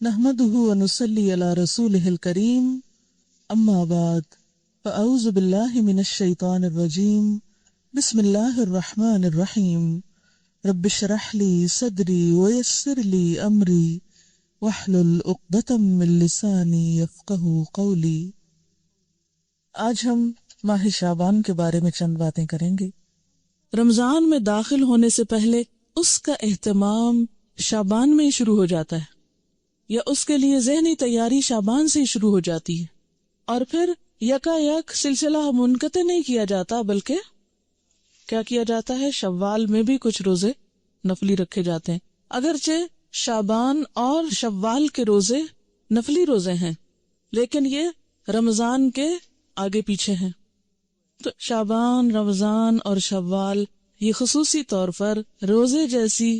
نحمده ونصلي على رسوله الكريم اما بعد فاعوذ بالله من الشيطان الرجيم بسم الله الرحمن الرحيم رب اشرح لي صدري ويسر لي امري واحلل عقدة من لساني يفقهوا قولي۔ آج ہم ماہ شعبان کے بارے میں چند باتیں کریں گے۔ رمضان میں داخل ہونے سے پہلے اس کا اہتمام شعبان میں ہی شروع ہو جاتا ہے، یا اس کے لیے ذہنی تیاری شعبان سے ہی شروع ہو جاتی ہے، اور پھر یکا یک سلسلہ منقطع نہیں کیا جاتا، بلکہ کیا کیا جاتا ہے، شوال میں بھی کچھ روزے نفلی رکھے جاتے ہیں۔ اگرچہ شعبان اور شوال کے روزے نفلی روزے ہیں، لیکن یہ رمضان کے آگے پیچھے ہیں، تو شعبان، رمضان اور شوال یہ خصوصی طور پر روزے جیسی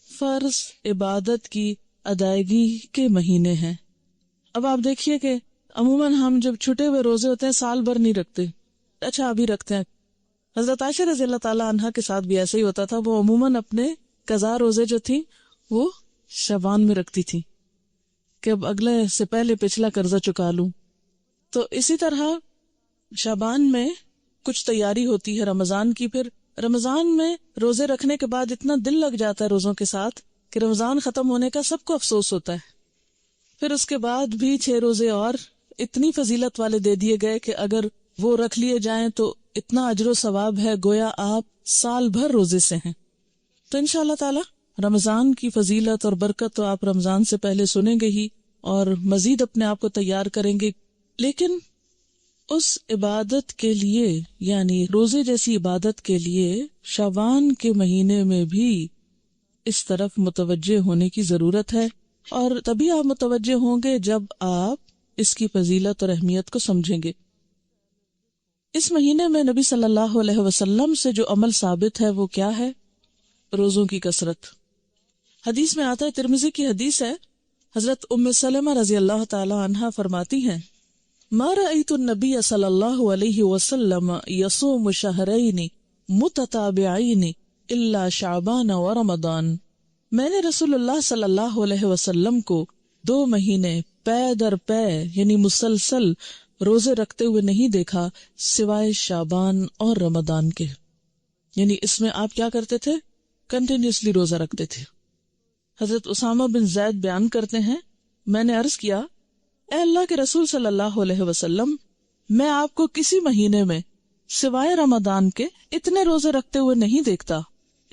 فرض عبادت کی ادائیگی کے مہینے ہیں۔ اب آپ دیکھیے کہ عموماً ہم جب چھٹے ہوئے روزے ہوتے ہیں سال بھر نہیں رکھتے، اچھا ابھی رکھتے ہیں۔ حضرت عائشہ رضی اللہ تعالیٰ عنہا کے ساتھ بھی ایسا ہی ہوتا تھا، وہ عموماً اپنے قضا روزے جو تھیں وہ شعبان میں رکھتی تھی کہ اب اگلے سے پہلے پچھلا قرضہ چکا لوں۔ تو اسی طرح شعبان میں کچھ تیاری ہوتی ہے رمضان کی، پھر رمضان میں روزے رکھنے کے بعد اتنا دل لگ جاتا ہے روزوں کے ساتھ کہ رمضان ختم ہونے کا سب کو افسوس ہوتا ہے۔ پھر اس کے بعد بھی 6 روزے اور اتنی فضیلت والے دے دیے گئے کہ اگر وہ رکھ لیے جائیں تو اتنا اجر و ثواب ہے گویا آپ سال بھر روزے سے ہیں۔ تو انشاءاللہ تعالی رمضان کی فضیلت اور برکت تو آپ رمضان سے پہلے سنیں گے ہی، اور مزید اپنے آپ کو تیار کریں گے، لیکن اس عبادت کے لیے، یعنی روزے جیسی عبادت کے لیے شعبان کے مہینے میں بھی اس طرف متوجہ ہونے کی ضرورت ہے، اور تبھی آپ متوجہ ہوں گے جب آپ اس کی فضیلت اور اہمیت کو سمجھیں گے۔ اس مہینے میں نبی صلی اللہ علیہ وسلم سے جو عمل ثابت ہے وہ کیا ہے؟ روزوں کی کثرت۔ حدیث میں آتا ہے، ترمذی کی حدیث ہے، حضرت ام سلمہ رضی اللہ تعالی عنہا فرماتی ہیں، ما رأیت النبی صلی اللہ علیہ وسلم یصوم شہرین متتابعین الا شعبان و رمضان۔ میں نے رسول اللہ صلی اللہ علیہ وسلم کو 2 مہینے پے در پے یعنی مسلسل روزے رکھتے ہوئے نہیں دیکھا سوائے شعبان اور رمضان کے۔ یعنی اس میں آپ کیا کرتے تھے؟ کنٹینیوسلی روزہ رکھتے تھے۔ حضرت اسامہ بن زید بیان کرتے ہیں، میں نے عرض کیا، اے اللہ کے رسول صلی اللہ علیہ وسلم، میں آپ کو کسی مہینے میں سوائے رمضان کے اتنے روزے رکھتے ہوئے نہیں دیکھتا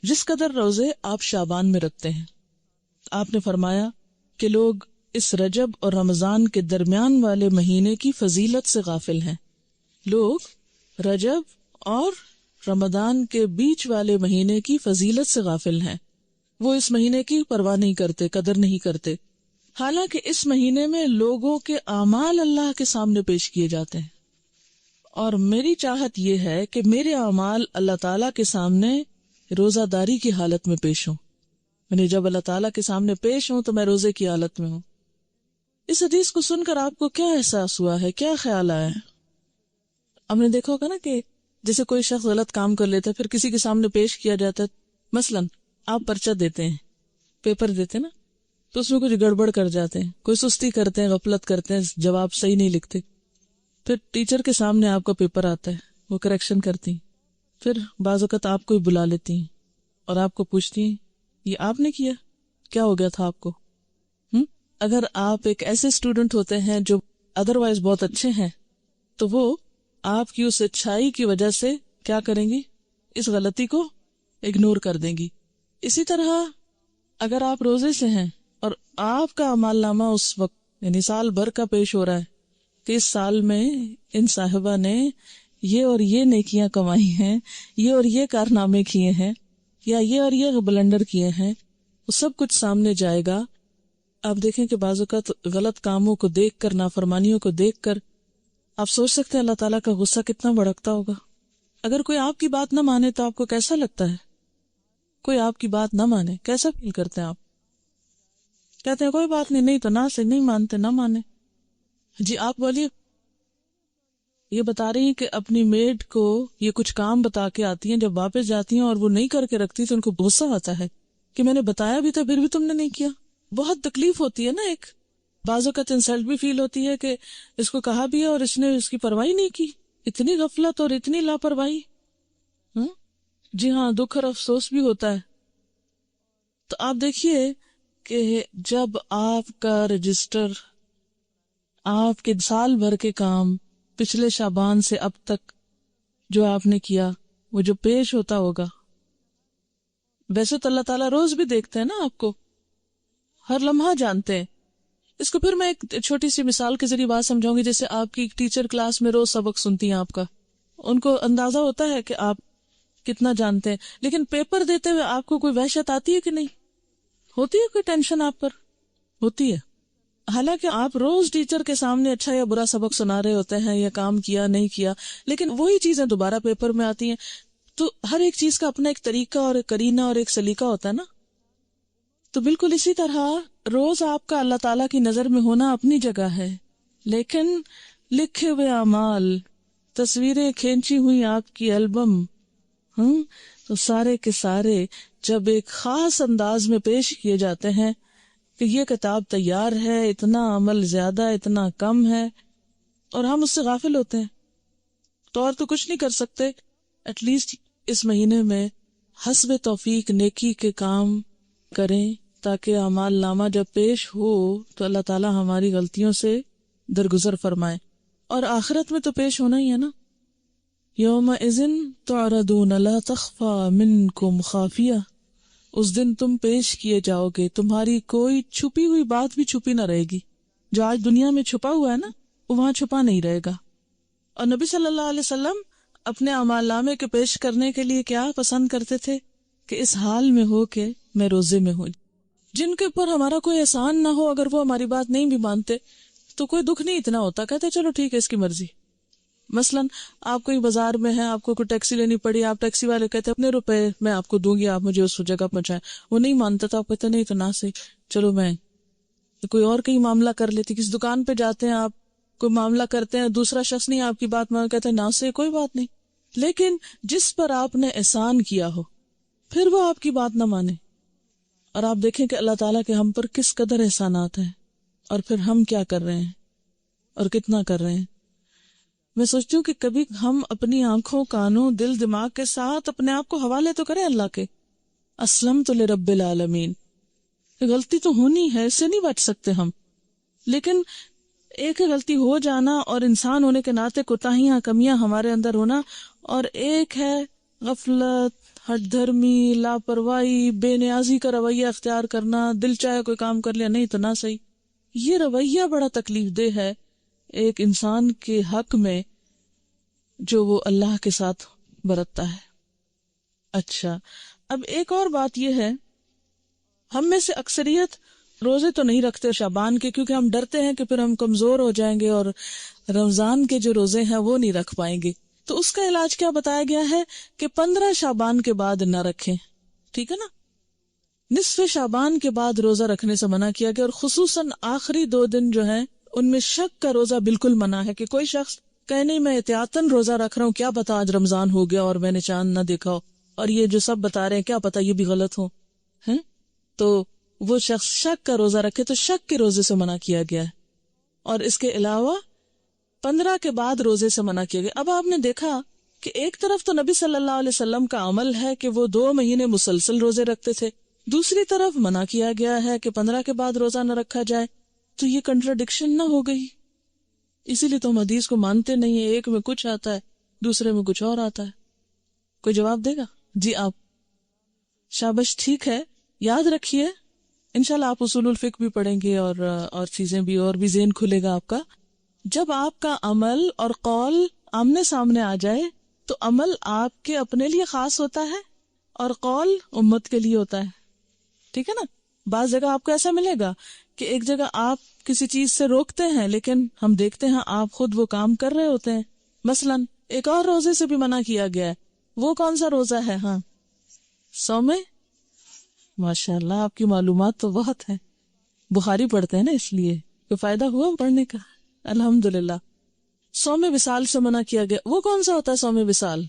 جس قدر روزے آپ شعبان میں رکھتے ہیں۔ آپ نے فرمایا کہ لوگ اس رجب اور رمضان کے درمیان والے مہینے کی فضیلت سے غافل ہیں۔ لوگ رجب اور رمضان کے بیچ والے مہینے کی فضیلت سے غافل ہیں، وہ اس مہینے کی پرواہ نہیں کرتے، قدر نہیں کرتے، حالانکہ اس مہینے میں لوگوں کے اعمال اللہ کے سامنے پیش کیے جاتے ہیں، اور میری چاہت یہ ہے کہ میرے اعمال اللہ تعالیٰ کے سامنے روزہ داری کی حالت میں پیش ہوں، یعنی جب اللہ تعالیٰ کے سامنے پیش ہوں تو میں روزے کی حالت میں ہوں۔ اس حدیث کو سن کر آپ کو کیا احساس ہوا ہے، کیا خیال آیا ہے؟ ہم نے دیکھا ہوگا نا کہ جیسے کوئی شخص غلط کام کر لیتا ہے پھر کسی کے سامنے پیش کیا جاتا ہے، مثلاً آپ پرچہ دیتے ہیں، پیپر دیتے نا، تو اس میں کچھ گڑبڑ کر جاتے ہیں، کوئی سستی کرتے ہیں، غفلت کرتے ہیں، جواب صحیح نہیں لکھتے، پھر ٹیچر کے سامنے آپ کا پیپر آتا ہے، وہ کریکشن کرتی ہیں، پھر بعض اوقات آپ کو ہی بلا لیتی ہیں اور آپ کو پوچھتی ہیں یہ آپ نے کیا، کیا ہو گیا تھا آپ کو؟ اگر آپ ایک ایسے اسٹوڈنٹ ہوتے ہیں جو ادروائز بہت اچھے ہیں تو وہ آپ کی اس اچھائی کی وجہ سے کیا کریں گی؟ اس غلطی کو اگنور کر دیں گی۔ اسی طرح اگر آپ روزے سے ہیں اور آپ کا اعمال نامہ اس وقت یعنی سال بھر کا پیش ہو رہا ہے کہ اس سال میں ان صاحبہ نے یہ اور یہ نیکیاں کمائی ہیں، یہ اور یہ کارنامے کیے ہیں، یا یہ اور یہ بلنڈر کیے ہیں، وہ سب کچھ سامنے جائے گا۔ آپ دیکھیں کہ بعض اوقات غلط کاموں کو دیکھ کر، نافرمانیوں کو دیکھ کر آپ سوچ سکتے ہیں اللہ تعالیٰ کا غصہ کتنا بھڑکتا ہوگا۔ اگر کوئی آپ کی بات نہ مانے تو آپ کو کیسا لگتا ہے؟ کوئی آپ کی بات نہ مانے کیسا فیل کرتے ہیں آپ؟ کہتے ہیں کوئی بات نہیں، نہیں تو نہ سے نہیں مانتے، نہ مانے۔ جی آپ بولیے۔ یہ بتا رہی ہیں کہ اپنی میڈ کو یہ کچھ کام بتا کے آتی ہیں، جب واپس جاتی ہیں اور وہ نہیں کر کے رکھتی تو ان کو غصہ آتا ہے کہ میں نے بتایا بھی تھا پھر بھی تم نے نہیں کیا۔ بہت تکلیف ہوتی ہے نا ایک بعض اوقات انسلٹ بھی فیل ہوتی ہے کہ اس کو کہا بھی ہے اور اس نے اس کی پرواہی نہیں کی. اتنی غفلت اور اتنی لاپرواہی. جی ہاں، دکھ اور افسوس بھی ہوتا ہے. تو آپ دیکھیے کہ جب آپ کا رجسٹر، آپ کے سال بھر کے کام پچھلے شعبان سے اب تک جو آپ نے کیا وہ جو پیش ہوتا ہوگا، ویسے تو اللہ تعالیٰ روز بھی دیکھتے ہیں نا آپ کو، ہر لمحہ جانتے ہیں. اس کو پھر میں ایک چھوٹی سی مثال کے ذریعے بات سمجھاؤں گی. جیسے آپ کی ٹیچر کلاس میں روز سبق سنتی ہیں آپ کا، ان کو اندازہ ہوتا ہے کہ آپ کتنا جانتے ہیں، لیکن پیپر دیتے ہوئے آپ کو کوئی وحشت آتی ہے کہ نہیں ہوتی ہے؟ کوئی ٹینشن آپ پر ہوتی ہے؟ حالانکہ آپ روز ٹیچر کے سامنے اچھا یا برا سبق سنا رہے ہوتے ہیں یا کام کیا نہیں کیا، لیکن وہی چیزیں دوبارہ پیپر میں آتی ہیں. تو ہر ایک چیز کا اپنا ایک طریقہ اور ایک قرینہ اور ایک سلیقہ ہوتا ہے نا. تو بالکل اسی طرح روز آپ کا اللہ تعالیٰ کی نظر میں ہونا اپنی جگہ ہے، لیکن لکھے ہوئے اعمال، تصویریں کھینچی ہوئی آپ کی البم، تو سارے کے سارے جب ایک خاص انداز میں پیش کیے جاتے ہیں کہ یہ کتاب تیار ہے، اتنا عمل زیادہ، اتنا کم ہے، اور ہم اس سے غافل ہوتے ہیں، تو اور تو کچھ نہیں کر سکتے. ایٹ لیسٹ اس مہینے میں حسب توفیق نیکی کے کام کریں تاکہ اعمال نامہ جب پیش ہو تو اللہ تعالی ہماری غلطیوں سے درگزر فرمائے. اور آخرت میں تو پیش ہونا ہی ہے نا. یومئذ تعرضون لا تخفی منکم خافیہ، اس دن تم پیش کیے جاؤ گے، تمہاری کوئی چھپی ہوئی بات بھی چھپی نہ رہے گی. جو آج دنیا میں چھپا ہوا ہے نا، وہ وہاں چھپا نہیں رہے گا. اور نبی صلی اللہ علیہ وسلم اپنے اعمال نامے کے پیش کرنے کے لیے کیا پسند کرتے تھے کہ اس حال میں ہو کہ میں روزے میں ہوں. جن کے اوپر ہمارا کوئی احسان نہ ہو، اگر وہ ہماری بات نہیں بھی مانتے تو کوئی دکھ نہیں اتنا ہوتا، کہتے چلو ٹھیک ہے، اس کی مرضی. مثلا آپ کوئی بازار میں ہیں، آپ کو کوئی ٹیکسی لینی پڑی، آپ ٹیکسی والے کہتے اپنے روپے میں آپ کو دوں گی، آپ مجھے اس جگہ پہنچائیں. وہ نہیں مانتا تھا، آپ کہتے نہیں تو نہ صحیح، چلو میں کوئی اور کہیں معاملہ کر لیتی. کسی دکان پہ جاتے ہیں، آپ کوئی معاملہ کرتے ہیں، دوسرا شخص نہیں آپ کی بات مان، کہتے ہیں نہ صحیح، کوئی بات نہیں. لیکن جس پر آپ نے احسان کیا ہو پھر وہ آپ کی بات نہ مانے، اور آپ دیکھیں کہ اللہ تعالیٰ کے ہم پر کس قدر احسانات ہیں، اور پھر ہم کیا کر رہے ہیں اور کتنا کر رہے ہیں. میں سوچتی ہوں کہ کبھی ہم اپنی آنکھوں، کانوں، دل، دماغ کے ساتھ اپنے آپ کو حوالے تو کریں اللہ کے. اسلمت لرب العالمین. غلطی تو ہونی ہے، اس سے نہیں بچ سکتے ہم، لیکن ایک ہے غلطی ہو جانا اور انسان ہونے کے ناطے کوتاہیاں، کمیاں ہمارے اندر ہونا، اور ایک ہے غفلت، ہٹ دھرمی، لاپرواہی، بے نیازی کا رویہ اختیار کرنا، دل چاہے کوئی کام کر لیا، نہیں تو نہ صحیح. یہ رویہ بڑا تکلیف دہ ہے ایک انسان کے حق میں جو وہ اللہ کے ساتھ برتتا ہے. اچھا، اب ایک اور بات یہ ہے، ہم میں سے اکثریت روزے تو نہیں رکھتے شعبان کے، کیونکہ ہم ڈرتے ہیں کہ پھر ہم کمزور ہو جائیں گے اور رمضان کے جو روزے ہیں وہ نہیں رکھ پائیں گے. تو اس کا علاج کیا بتایا گیا ہے کہ 15 شعبان کے بعد نہ رکھیں. ٹھیک ہے نا، نصف شعبان کے بعد روزہ رکھنے سے منع کیا گیا، اور خصوصاً آخری 2 دن جو ہیں ان میں شک کا روزہ بالکل منع ہے. کہ کوئی شخص کہے نہیں میں احتیاطاً روزہ رکھ رہا ہوں، کیا پتا آج رمضان ہو گیا اور میں نے چاند نہ دیکھا ہو، اور یہ جو سب بتا رہے ہیں کیا پتا یہ بھی غلط ہو، ہیں؟ تو وہ شخص شک کا روزہ رکھے، تو شک کے روزے سے منع کیا گیا ہے. اور اس کے علاوہ 15 کے بعد روزے سے منع کیا گیا. اب آپ نے دیکھا کہ ایک طرف تو نبی صلی اللہ علیہ وسلم کا عمل ہے کہ وہ 2 مہینے مسلسل روزے رکھتے تھے، دوسری طرف منع کیا گیا ہے کہ 15 کے بعد روزہ نہ رکھا جائے. تو یہ کنٹراڈکشن نہ ہو گئی؟ اسی لیے تو ہم حدیث کو مانتے نہیں ہیں. ایک میں کچھ آتا ہے، دوسرے میں کچھ اور آتا ہے. کوئی جواب دے گا؟ جی آپ. شابش، ٹھیک ہے، یاد رکھیے انشاءاللہ آپ اصول الفقہ بھی پڑھیں گے اور چیزیں بھی، اور بھی ذہن کھلے گا آپ کا. جب آپ کا عمل اور قول آمنے سامنے آ جائے تو عمل آپ کے اپنے لیے خاص ہوتا ہے اور قول امت کے لیے ہوتا ہے. ٹھیک ہے نا. بعض جگہ آپ کو ایسا ملے گا کہ ایک جگہ آپ کسی چیز سے روکتے ہیں لیکن ہم دیکھتے ہیں آپ خود وہ کام کر رہے ہوتے ہیں. مثلا ایک اور روزے سے بھی منع کیا گیا ہے. وہ کون سا روزہ ہے؟ ہاں، سوم. ماشاء اللہ آپ کی معلومات تو بہت ہیں. بخاری پڑھتے ہیں نا، اس لیے کوئی فائدہ ہوا پڑھنے کا؟ الحمدللہ. سوم وصال سے منع کیا گیا. وہ کون سا ہوتا ہے سوم وصال؟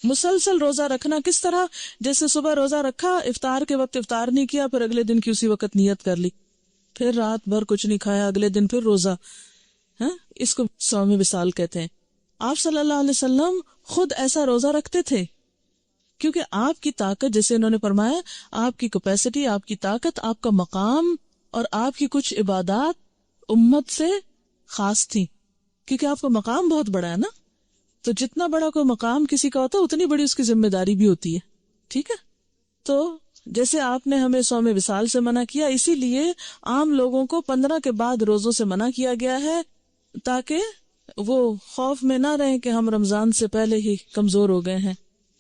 مسلسل روزہ رکھنا. کس طرح؟ جیسے صبح روزہ رکھا، افطار کے وقت افطار نہیں کیا، پھر اگلے دن کی اسی وقت نیت کر لی. پھر رات بھر کچھ نہیں کھایا، اگلے دن پھر روزہ، اس کو صوم وصال کہتے ہیں۔ آپ صلی اللہ علیہ وسلم خود ایسا روزہ رکھتے تھے کیونکہ آپ کی طاقت، جیسے انہوں نے فرمایا، آپ کی کیپیسٹی، آپ کی طاقت، آپ کا مقام اور آپ کی کچھ عبادات امت سے خاص تھی، کیونکہ آپ کا مقام بہت بڑا ہے نا، تو جتنا بڑا کوئی مقام کسی کا ہوتا ہے اتنی بڑی اس کی ذمہ داری بھی ہوتی ہے، ٹھیک ہے۔ تو جیسے آپ نے ہمیں صوم وصال سے منع کیا، اسی لیے عام لوگوں کو 15 کے بعد روزوں سے منع کیا گیا ہے، تاکہ وہ خوف میں نہ رہیں کہ ہم رمضان سے پہلے ہی کمزور ہو گئے ہیں۔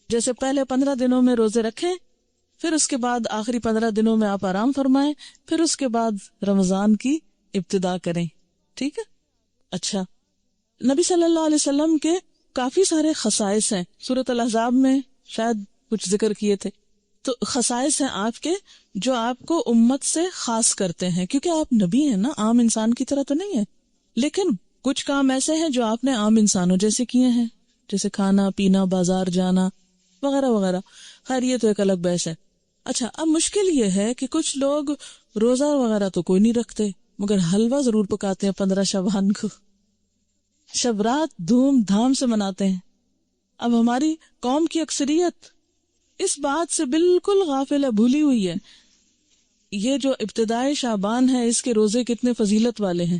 جیسے پہلے 15 دنوں میں روزے رکھیں، پھر اس کے بعد آخری 15 دنوں میں آپ آرام فرمائیں، پھر اس کے بعد رمضان کی ابتدا کریں، ٹھیک ہے۔ اچھا، نبی صلی اللہ علیہ وسلم کے کافی سارے خصائص ہیں، سورۃ الاحزاب میں شاید کچھ ذکر کیے تھے، تو خصائص ہیں آپ کے جو آپ کو امت سے خاص کرتے ہیں، کیونکہ آپ نبی ہیں نا، عام انسان کی طرح تو نہیں ہے، لیکن کچھ کام ایسے ہیں جو آپ نے عام انسانوں جیسے کیے ہیں، جیسے کھانا پینا، بازار جانا وغیرہ وغیرہ۔ خیر یہ تو ایک الگ بحث ہے۔ اچھا، اب مشکل یہ ہے کہ کچھ لوگ روزہ وغیرہ تو کوئی نہیں رکھتے، مگر حلوہ ضرور پکاتے ہیں 15 شعبان کو، شب رات دھوم دھام سے مناتے ہیں۔ اب ہماری قوم کی اکثریت اس بات سے بالکل غافل ہے، بھولی ہوئی ہے، یہ جو ابتدائی شعبان ہے اس کے روزے کتنے فضیلت والے ہیں،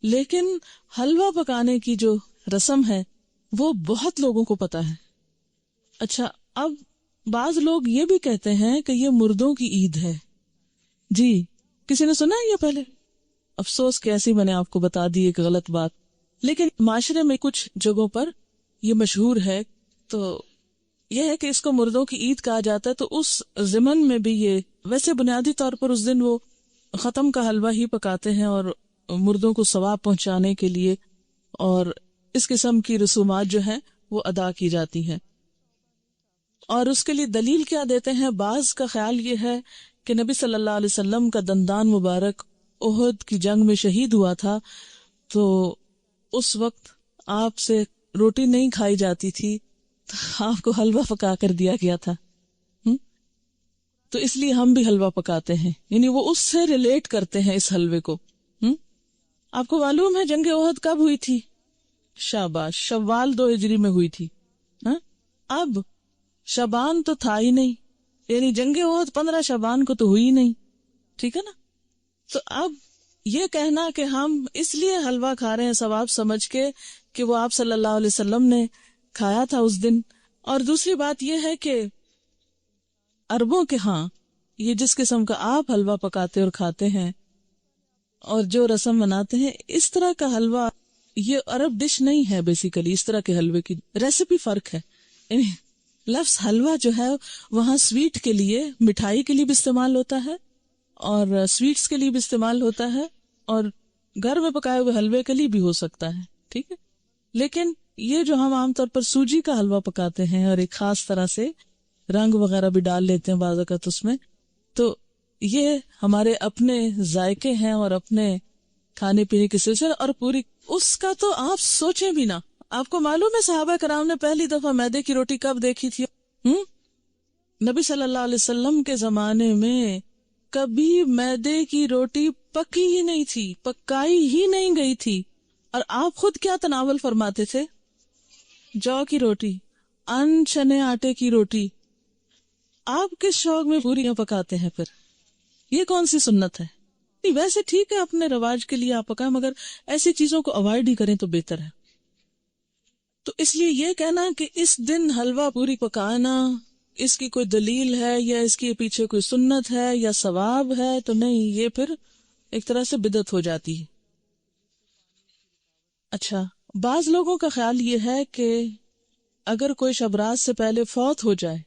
لیکن حلوہ پکانے کی جو رسم ہے وہ بہت لوگوں کو پتا ہے۔ اچھا، اب بعض لوگ یہ بھی کہتے ہیں کہ یہ مردوں کی عید ہے۔ جی، کسی نے سنا ہے یہ پہلے؟ افسوس کہ ایسی میں نے آپ کو بتا دی ایک غلط بات، لیکن معاشرے میں کچھ جگہوں پر یہ مشہور ہے، تو یہ ہے کہ اس کو مردوں کی عید کہا جاتا ہے۔ تو اس ضمن میں بھی یہ ویسے بنیادی طور پر اس دن وہ ختم کا حلوہ ہی پکاتے ہیں اور مردوں کو ثواب پہنچانے کے لیے، اور اس قسم کی رسومات جو ہیں وہ ادا کی جاتی ہیں۔ اور اس کے لیے دلیل کیا دیتے ہیں؟ بعض کا خیال یہ ہے کہ نبی صلی اللہ علیہ وسلم کا دندان مبارک احد کی جنگ میں شہید ہوا تھا، تو اس وقت آپ سے روٹی نہیں کھائی جاتی تھی، تو آپ کو حلوہ پکا کر دیا گیا تھا، تو اس لیے ہم بھی حلوہ پکاتے ہیں، یعنی وہ اس سے ریلیٹ کرتے ہیں اس حلوے کو۔ آپ کو معلوم ہے جنگ احد کب ہوئی تھی؟ شاباش، شوال 2 ہجری میں ہوئی تھی۔ اب شعبان تو تھا ہی نہیں، یعنی جنگ احد 15 شعبان کو تو ہوئی نہیں، ٹھیک ہے نا۔ تو اب یہ کہنا کہ ہم اس لیے حلوہ کھا رہے ہیں ثواب سمجھ کے کہ وہ آپ صلی اللہ علیہ وسلم نے کھایا تھا اس دن، اور دوسری بات یہ ہے کہ عربوں کے ہاں یہ جس قسم کا آپ حلوہ پکاتے اور کھاتے ہیں اور جو رسم مناتے ہیں، اس طرح کا حلوہ یہ عرب ڈش نہیں ہے۔ بیسیکلی اس طرح کے حلوے کی ریسیپی فرق ہے، یعنی لفظ حلوہ جو ہے وہاں سویٹ کے لیے، مٹھائی کے لیے بھی استعمال ہوتا ہے اور سویٹس کے لیے بھی استعمال ہوتا ہے، اور گھر میں پکائے ہوئے حلوے کے لیے بھی ہو سکتا ہے، ٹھیک ہے۔ لیکن یہ جو ہم عام طور پر سوجی کا حلوہ پکاتے ہیں اور ایک خاص طرح سے رنگ وغیرہ بھی ڈال لیتے ہیں بعض اوقات اس میں، تو یہ ہمارے اپنے ذائقے ہیں اور اپنے کھانے پینے کے سلسلے، اور پوری اس کا تو آپ سوچیں بھی نہ۔ آپ کو معلوم ہے صحابہ کرام نے پہلی دفعہ میدے کی روٹی کب دیکھی تھی؟ نبی صلی اللہ علیہ وسلم کے زمانے میں کبھی میدے کی روٹی پکی ہی نہیں تھی، پکائی ہی نہیں گئی تھی، اور آپ خود کیا تناول فرماتے تھے؟ جو کی روٹی، ان چنے آٹے کی روٹی۔ آپ کس شوق میں پوریاں پکاتے ہیں پھر؟ یہ کون سی سنت ہے؟ نہیں، ویسے ٹھیک ہے اپنے رواج کے لیے آپ پکائیں، مگر ایسی چیزوں کو اوائڈ ہی کریں تو بہتر ہے۔ تو اس لیے یہ کہنا کہ اس دن حلوہ پوری پکانا اس کی کوئی دلیل ہے یا اس کے پیچھے کوئی سنت ہے یا ثواب ہے، تو نہیں، یہ پھر ایک طرح سے بدعت ہو جاتی ہے۔ اچھا، بعض لوگوں کا خیال یہ ہے کہ اگر کوئی شب رات سے پہلے فوت ہو جائے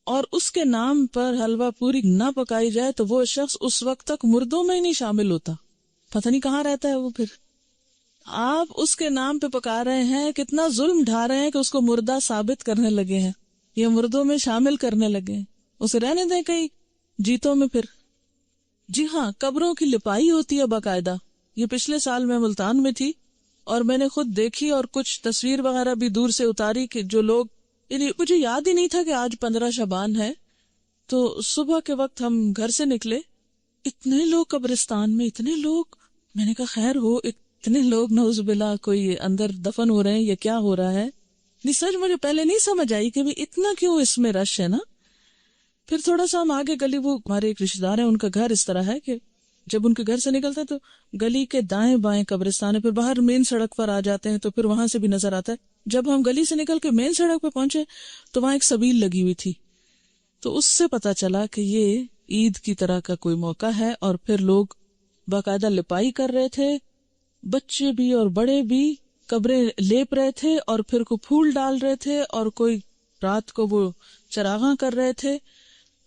اور اس کے نام پر حلوہ پوری نہ پکائی جائے تو وہ شخص اس وقت تک مردوں میں ہی نہیں شامل ہوتا، پتہ نہیں کہاں رہتا ہے وہ پھر۔ آپ اس کے نام پہ پکا رہے ہیں، کتنا ظلم ڈھا رہے ہیں کہ اس کو مردہ ثابت کرنے لگے ہیں یا مردوں میں شامل کرنے لگے ہیں۔ اسے رہنے دیں کہیں جیتوں میں پھر۔ جی ہاں، قبروں کی لپائی ہوتی ہے باقاعدہ۔ یہ پچھلے سال میں ملتان میں تھی اور میں نے خود دیکھی اور کچھ تصویر وغیرہ بھی دور سے اتاری کہ جو لوگ، یعنی مجھے یاد ہی نہیں تھا کہ آج 15 شعبان ہے، تو صبح کے وقت ہم گھر سے نکلے اتنے لوگ قبرستان میں، اتنے لوگ. میں نے کہا خیر ہو، اتنے لوگ نعوذ باللہ کوئی اندر دفن ہو رہے ہیں یا کیا ہو رہا ہے. نہیں سچ مجھے پہلے نہیں سمجھ آئی کہ اتنا کیوں اس میں رش ہے نا. پھر تھوڑا سا ہم آگے گلی، وہ ہمارے ایک رشتے دار ہیں، ان کا گھر اس طرح ہے کہ جب ان کے گھر سے نکلتے ہیں تو گلی کے دائیں بائیں قبرستان ہے، پھر باہر مین سڑک پر آ جاتے ہیں تو پھر وہاں سے بھی نظر آتا ہے. جب ہم گلی سے نکل کے مین سڑک پہ پہنچے تو وہاں ایک سبیل لگی ہوئی تھی، تو اس سے پتا چلا کہ یہ عید کی طرح کا کوئی موقع ہے. اور پھر لوگ باقاعدہ لپائی کر رہے تھے، بچے بھی اور بڑے بھی قبریں لیپ رہے تھے، اور پھر کو پھول ڈال رہے تھے، اور کوئی رات کو وہ چراغاں کر رہے تھے.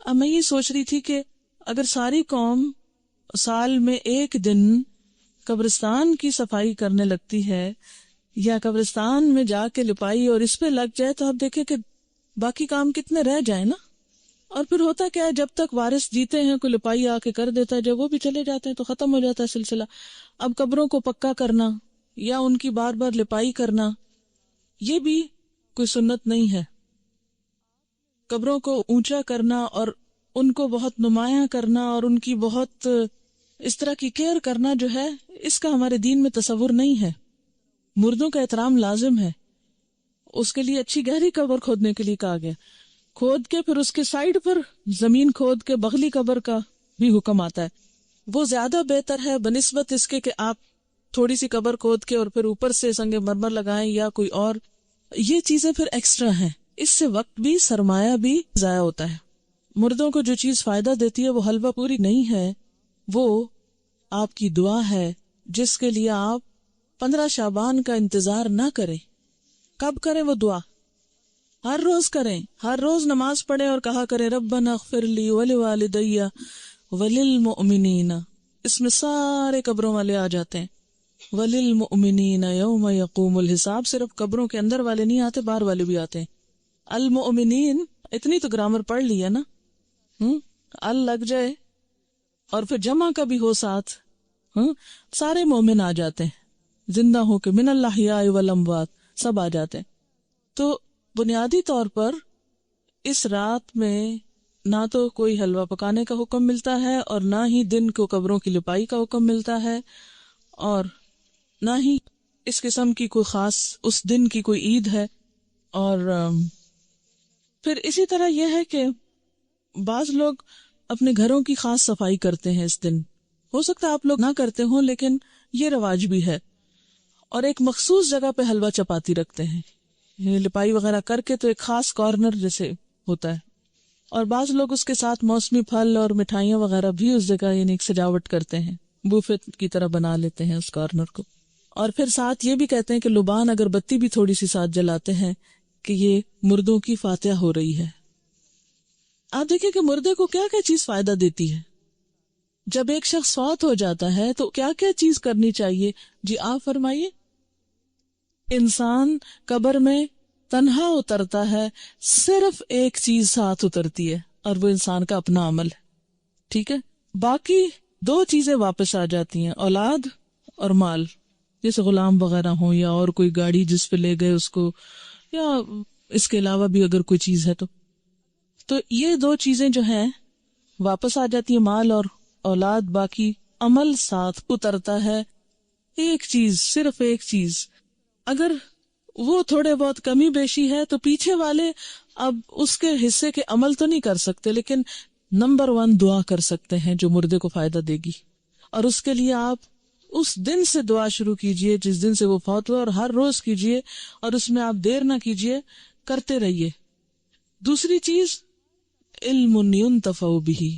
اب میں یہ سوچ رہی تھی کہ اگر ساری قوم سال میں ایک دن قبرستان کی صفائی کرنے لگتی ہے یا قبرستان میں جا کے لپائی اور اس پہ لگ جائے، تو آپ دیکھیں کہ باقی کام کتنے رہ جائیں نا. اور پھر ہوتا کیا ہے، جب تک وارث جیتے ہیں کوئی لپائی آ کے کر دیتا ہے، جب وہ بھی چلے جاتے ہیں تو ختم ہو جاتا ہے سلسلہ. اب قبروں کو پکا کرنا یا ان کی بار بار لپائی کرنا، یہ بھی کوئی سنت نہیں ہے. قبروں کو اونچا کرنا اور ان کو بہت نمایاں کرنا اور ان کی بہت اس طرح کی کیئر کرنا جو ہے، اس کا ہمارے دین میں تصور نہیں ہے. مردوں کا احترام لازم ہے، اس کے لیے اچھی گہری قبر کھودنے کے لیے کہا گیا، کھود کے پھر اس کے سائڈ پر زمین کھود کے بغلی قبر کا بھی حکم آتا ہے. وہ زیادہ بہتر ہے بنسبت اس کے کہ آپ تھوڑی سی قبر کھود کے اور پھر اوپر سے سنگ مرمر لگائیں یا کوئی اور. یہ چیزیں پھر ایکسٹرا ہیں، اس سے وقت بھی سرمایہ بھی ضائع ہوتا ہے. مردوں کو جو چیز فائدہ دیتی ہے وہ حلوہ پوری نہیں ہے، وہ آپ کی دعا ہے، جس کے لیے آپ 15 شعبان کا انتظار نہ کریں. کب کریں وہ دعا؟ ہر روز کریں، ہر روز نماز پڑھیں اور کہا کریں ربنا اغفر لی ولوالدی وللمؤمنین. اس میں سارے قبروں والے آ جاتے ہیں. وللمؤمنین یوم یقوم الحساب. صرف قبروں کے اندر والے نہیں آتے، باہر والے بھی آتے ہیں. المؤمنین، اتنی تو گرامر پڑھ لی ہے نا. ال لگ جائے اور پھر جمع کا بھی ہو ساتھ، سارے مومن آ جاتے ہیں، زندہ ہو کے من الاحیاء والاموات سب آ جاتے ہیں. تو بنیادی طور پر اس رات میں نہ تو کوئی حلوہ پکانے کا حکم ملتا ہے اور نہ ہی دن کو قبروں کی لپائی کا حکم ملتا ہے، اور نہ ہی اس قسم کی کوئی خاص اس دن کی کوئی عید ہے. اور پھر اسی طرح یہ ہے کہ بعض لوگ اپنے گھروں کی خاص صفائی کرتے ہیں اس دن. ہو سکتا ہے آپ لوگ نہ کرتے ہوں، لیکن یہ رواج بھی ہے. اور ایک مخصوص جگہ پہ حلوہ چپاتی رکھتے ہیں، یہ لپائی وغیرہ کر کے تو ایک خاص کارنر جیسے ہوتا ہے. اور بعض لوگ اس کے ساتھ موسمی پھل اور مٹھائیاں وغیرہ بھی اس جگہ یعنی ایک سجاوٹ کرتے ہیں، بوفے کی طرح بنا لیتے ہیں اس کارنر کو. اور پھر ساتھ یہ بھی کہتے ہیں کہ لبان اگر بتی بھی تھوڑی سی ساتھ جلاتے ہیں کہ یہ مردوں کی فاتحہ ہو رہی ہے. آپ دیکھیں کہ مردے کو کیا کیا چیز فائدہ دیتی ہے. جب ایک شخص فوت ہو جاتا ہے تو کیا کیا چیز کرنی چاہیے؟ جی آپ فرمائیے. انسان قبر میں تنہا اترتا ہے، صرف ایک چیز ساتھ اترتی ہے اور وہ انسان کا اپنا عمل ہے. ٹھیک ہے، باقی 2 چیزیں واپس آ جاتی ہیں، اولاد اور مال، جیسے غلام وغیرہ ہوں یا اور کوئی گاڑی جس پہ لے گئے اس کو، یا اس کے علاوہ بھی اگر کوئی چیز ہے تو یہ 2 چیزیں جو ہیں واپس آ جاتی ہیں، مال اور اولاد. باقی عمل ساتھ اترتا ہے. ایک چیز، صرف ایک چیز، اگر وہ تھوڑے بہت کمی بیشی ہے تو پیچھے والے اب اس کے حصے کے عمل تو نہیں کر سکتے، لیکن نمبر 1 دعا کر سکتے ہیں جو مردے کو فائدہ دے گی. اور اس کے لیے آپ اس دن سے دعا شروع کیجئے جس دن سے وہ فوت ہوا، اور ہر روز کیجئے، اور اس میں آپ دیر نہ کیجئے، کرتے رہیے. دوسری چیز، علم ينتفع به،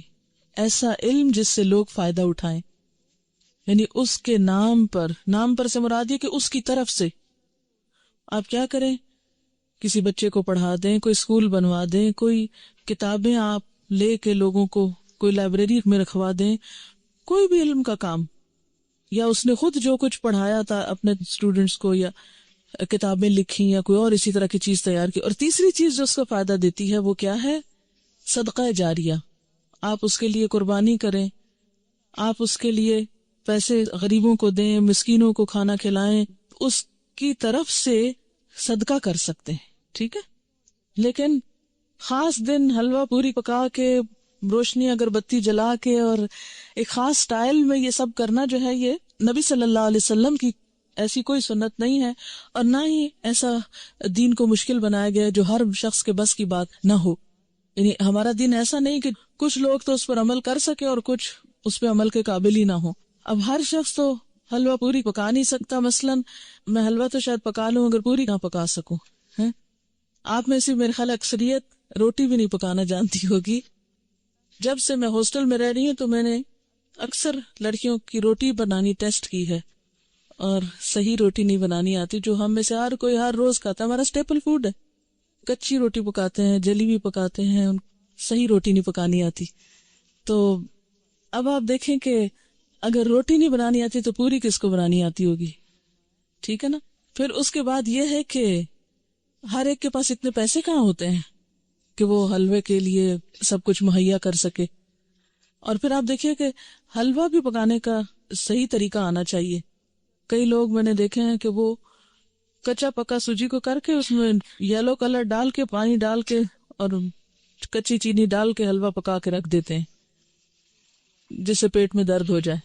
ایسا علم جس سے لوگ فائدہ اٹھائیں، یعنی اس کے نام پر سے مراد یہ کہ اس کی طرف سے. آپ کیا کریں، کسی بچے کو پڑھا دیں، کوئی اسکول بنوا دیں، کوئی کتابیں آپ لے کے لوگوں کو کوئی لائبریری میں رکھوا دیں، کوئی بھی علم کا کام، یا اس نے خود جو کچھ پڑھایا تھا اپنے اسٹوڈنٹس کو، یا کتابیں لکھی یا کوئی اور اسی طرح کی چیز تیار کی. اور تیسری چیز جو اس کو فائدہ دیتی ہے وہ کیا ہے؟ صدقہ جاریہ. آپ اس کے لیے قربانی کریں، آپ اس کے لیے پیسے غریبوں کو دیں، مسکینوں کو کھانا کھلائیں، اس کی طرف سے صدقہ کر سکتے ہیں. ٹھیک ہے، لیکن خاص دن حلوہ پوری پکا کے روشنی اگربتی جلا کے اور ایک خاص سٹائل میں یہ سب کرنا جو ہے، یہ نبی صلی اللہ علیہ وسلم کی ایسی کوئی سنت نہیں ہے، اور نہ ہی ایسا دین کو مشکل بنایا گیا جو ہر شخص کے بس کی بات نہ ہو. یعنی ہمارا دین ایسا نہیں کہ کچھ لوگ تو اس پر عمل کر سکے اور کچھ اس پہ عمل کے قابل ہی نہ ہو. اب ہر شخص تو حلوہ پوری پکا نہیں سکتا. مثلا میں حلوہ تو شاید پکا لوں اگر پوری نہ پکا سکوں. آپ میں سے میرے خیال اکثریت روٹی بھی نہیں پکانا جانتی ہوگی. جب سے میں ہاسٹل میں رہ رہی ہوں تو میں نے اکثر لڑکیوں کی روٹی بنانی ٹیسٹ کی ہے، اور صحیح روٹی نہیں بنانی آتی، جو ہم میں سے ہر کوئی ہر روز کھاتا ہے. ہمارا اسٹیپل فوڈ ہے. کچی روٹی پکاتے ہیں، جلی بھی پکاتے ہیں، صحیح روٹی نہیں پکانی آتی. تو اب آپ دیکھیں کہ اگر روٹی نہیں بنانی آتی تو پوری کس کو بنانی آتی ہوگی؟ ٹھیک ہے نا. پھر اس کے بعد یہ ہے کہ ہر ایک کے پاس اتنے پیسے کہاں ہوتے ہیں کہ وہ حلوے کے لیے سب کچھ مہیا کر سکے. اور پھر آپ دیکھیے کہ حلوہ بھی پکانے کا صحیح طریقہ آنا چاہیے. کئی لوگ میں نے دیکھے ہیں کہ وہ کچا پکا سوجی کو کر کے اس میں یلو کلر ڈال کے، پانی ڈال کے اور کچی چینی ڈال کے حلوہ پکا کے رکھ دیتے ہیں جس سے پیٹ میں درد ہو جائے.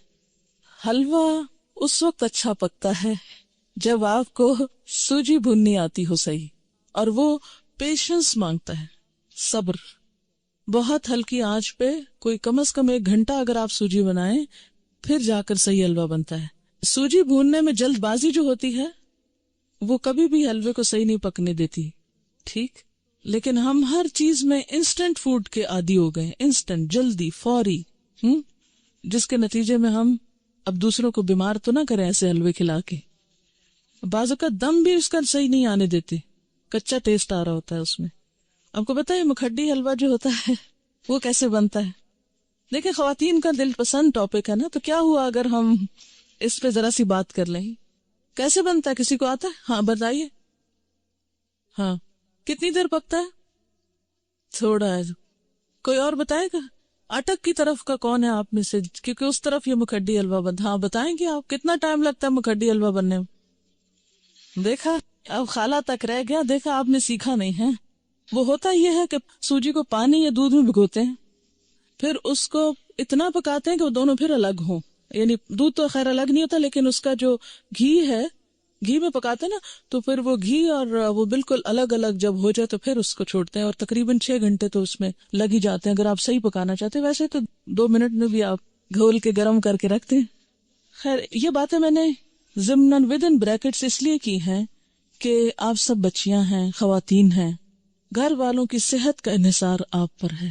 حلوہ اس وقت اچھا پکتا ہے جب آپ کو سوجی بھوننی آتی ہو صحیح، اور وہ پیشنس مانگتا ہے، صبر. بہت ہلکی آنچ پہ کوئی کم از کم 1 گھنٹہ اگر آپ سوجی بنائیں پھر جا کر صحیح حلوہ بنتا ہے. سوجی بھوننے میں جلد بازی جو ہوتی ہے وہ کبھی بھی حلوے کو صحیح نہیں پکنے دیتی. ٹھیک، لیکن ہم ہر چیز میں انسٹنٹ فوڈ کے عادی ہو گئے، انسٹنٹ، جلدی، فوری، جس کے نتیجے میں ہم اب دوسروں کو بیمار تو نہ کریں ایسے حلوے کھلا کے. بعض اوقات دم بھی اس کا صحیح نہیں آنے دیتے، کچا ٹیسٹ آ رہا ہوتا ہے اس میں. آپ کو پتا ہے مکھڈی حلوہ جو ہوتا ہے وہ کیسے بنتا ہے؟ دیکھیں، خواتین کا دل پسند ٹاپک ہے نا، تو کیا ہوا اگر ہم اس پہ ذرا سی بات کر لیں. کیسے بنتا ہے؟ کسی کو آتا ہے؟ ہاں بتائیے. ہاں، کتنی دیر پکتا ہے؟ تھوڑا ہے. کوئی اور بتائے گا؟ اٹک کی طرف کا کون ہے آپ میں سے؟ کیونکہ اس طرف یہ مکھڈی حلوہ بنتا. ہاں بتائیں گے آپ کتنا ٹائم لگتا ہے مکھڈی حلوہ بننے میں؟ دیکھا، اب خالہ تک رہ گیا. دیکھا، آپ نے سیکھا نہیں ہے. وہ ہوتا یہ ہے کہ سوجی کو پانی یا دودھ میں بھگوتے ہیں، پھر اس کو اتنا پکاتے ہیں کہ وہ دونوں پھر الگ ہوں. یعنی دودھ تو خیر الگ نہیں ہوتا، لیکن اس کا جو گھی ہے، گھی میں پکاتے نا، تو پھر وہ گھی اور وہ بالکل الگ الگ جب ہو جائے تو پھر اس کو چھوڑتے ہیں. اور تقریباً 6 گھنٹے تو اس میں لگ ہی جاتے ہیں اگر آپ صحیح پکانا چاہتے ہیں. ویسے تو 2 منٹ میں بھی آپ گھول کے گرم کر کے رکھتے ہیں. خیر، یہ باتیں میں نے ضمناً ودن بریکٹس اس لیے کی ہیں کہ آپ سب بچیاں ہیں، خواتین ہیں، گھر والوں کی صحت کا انحصار آپ پر ہے.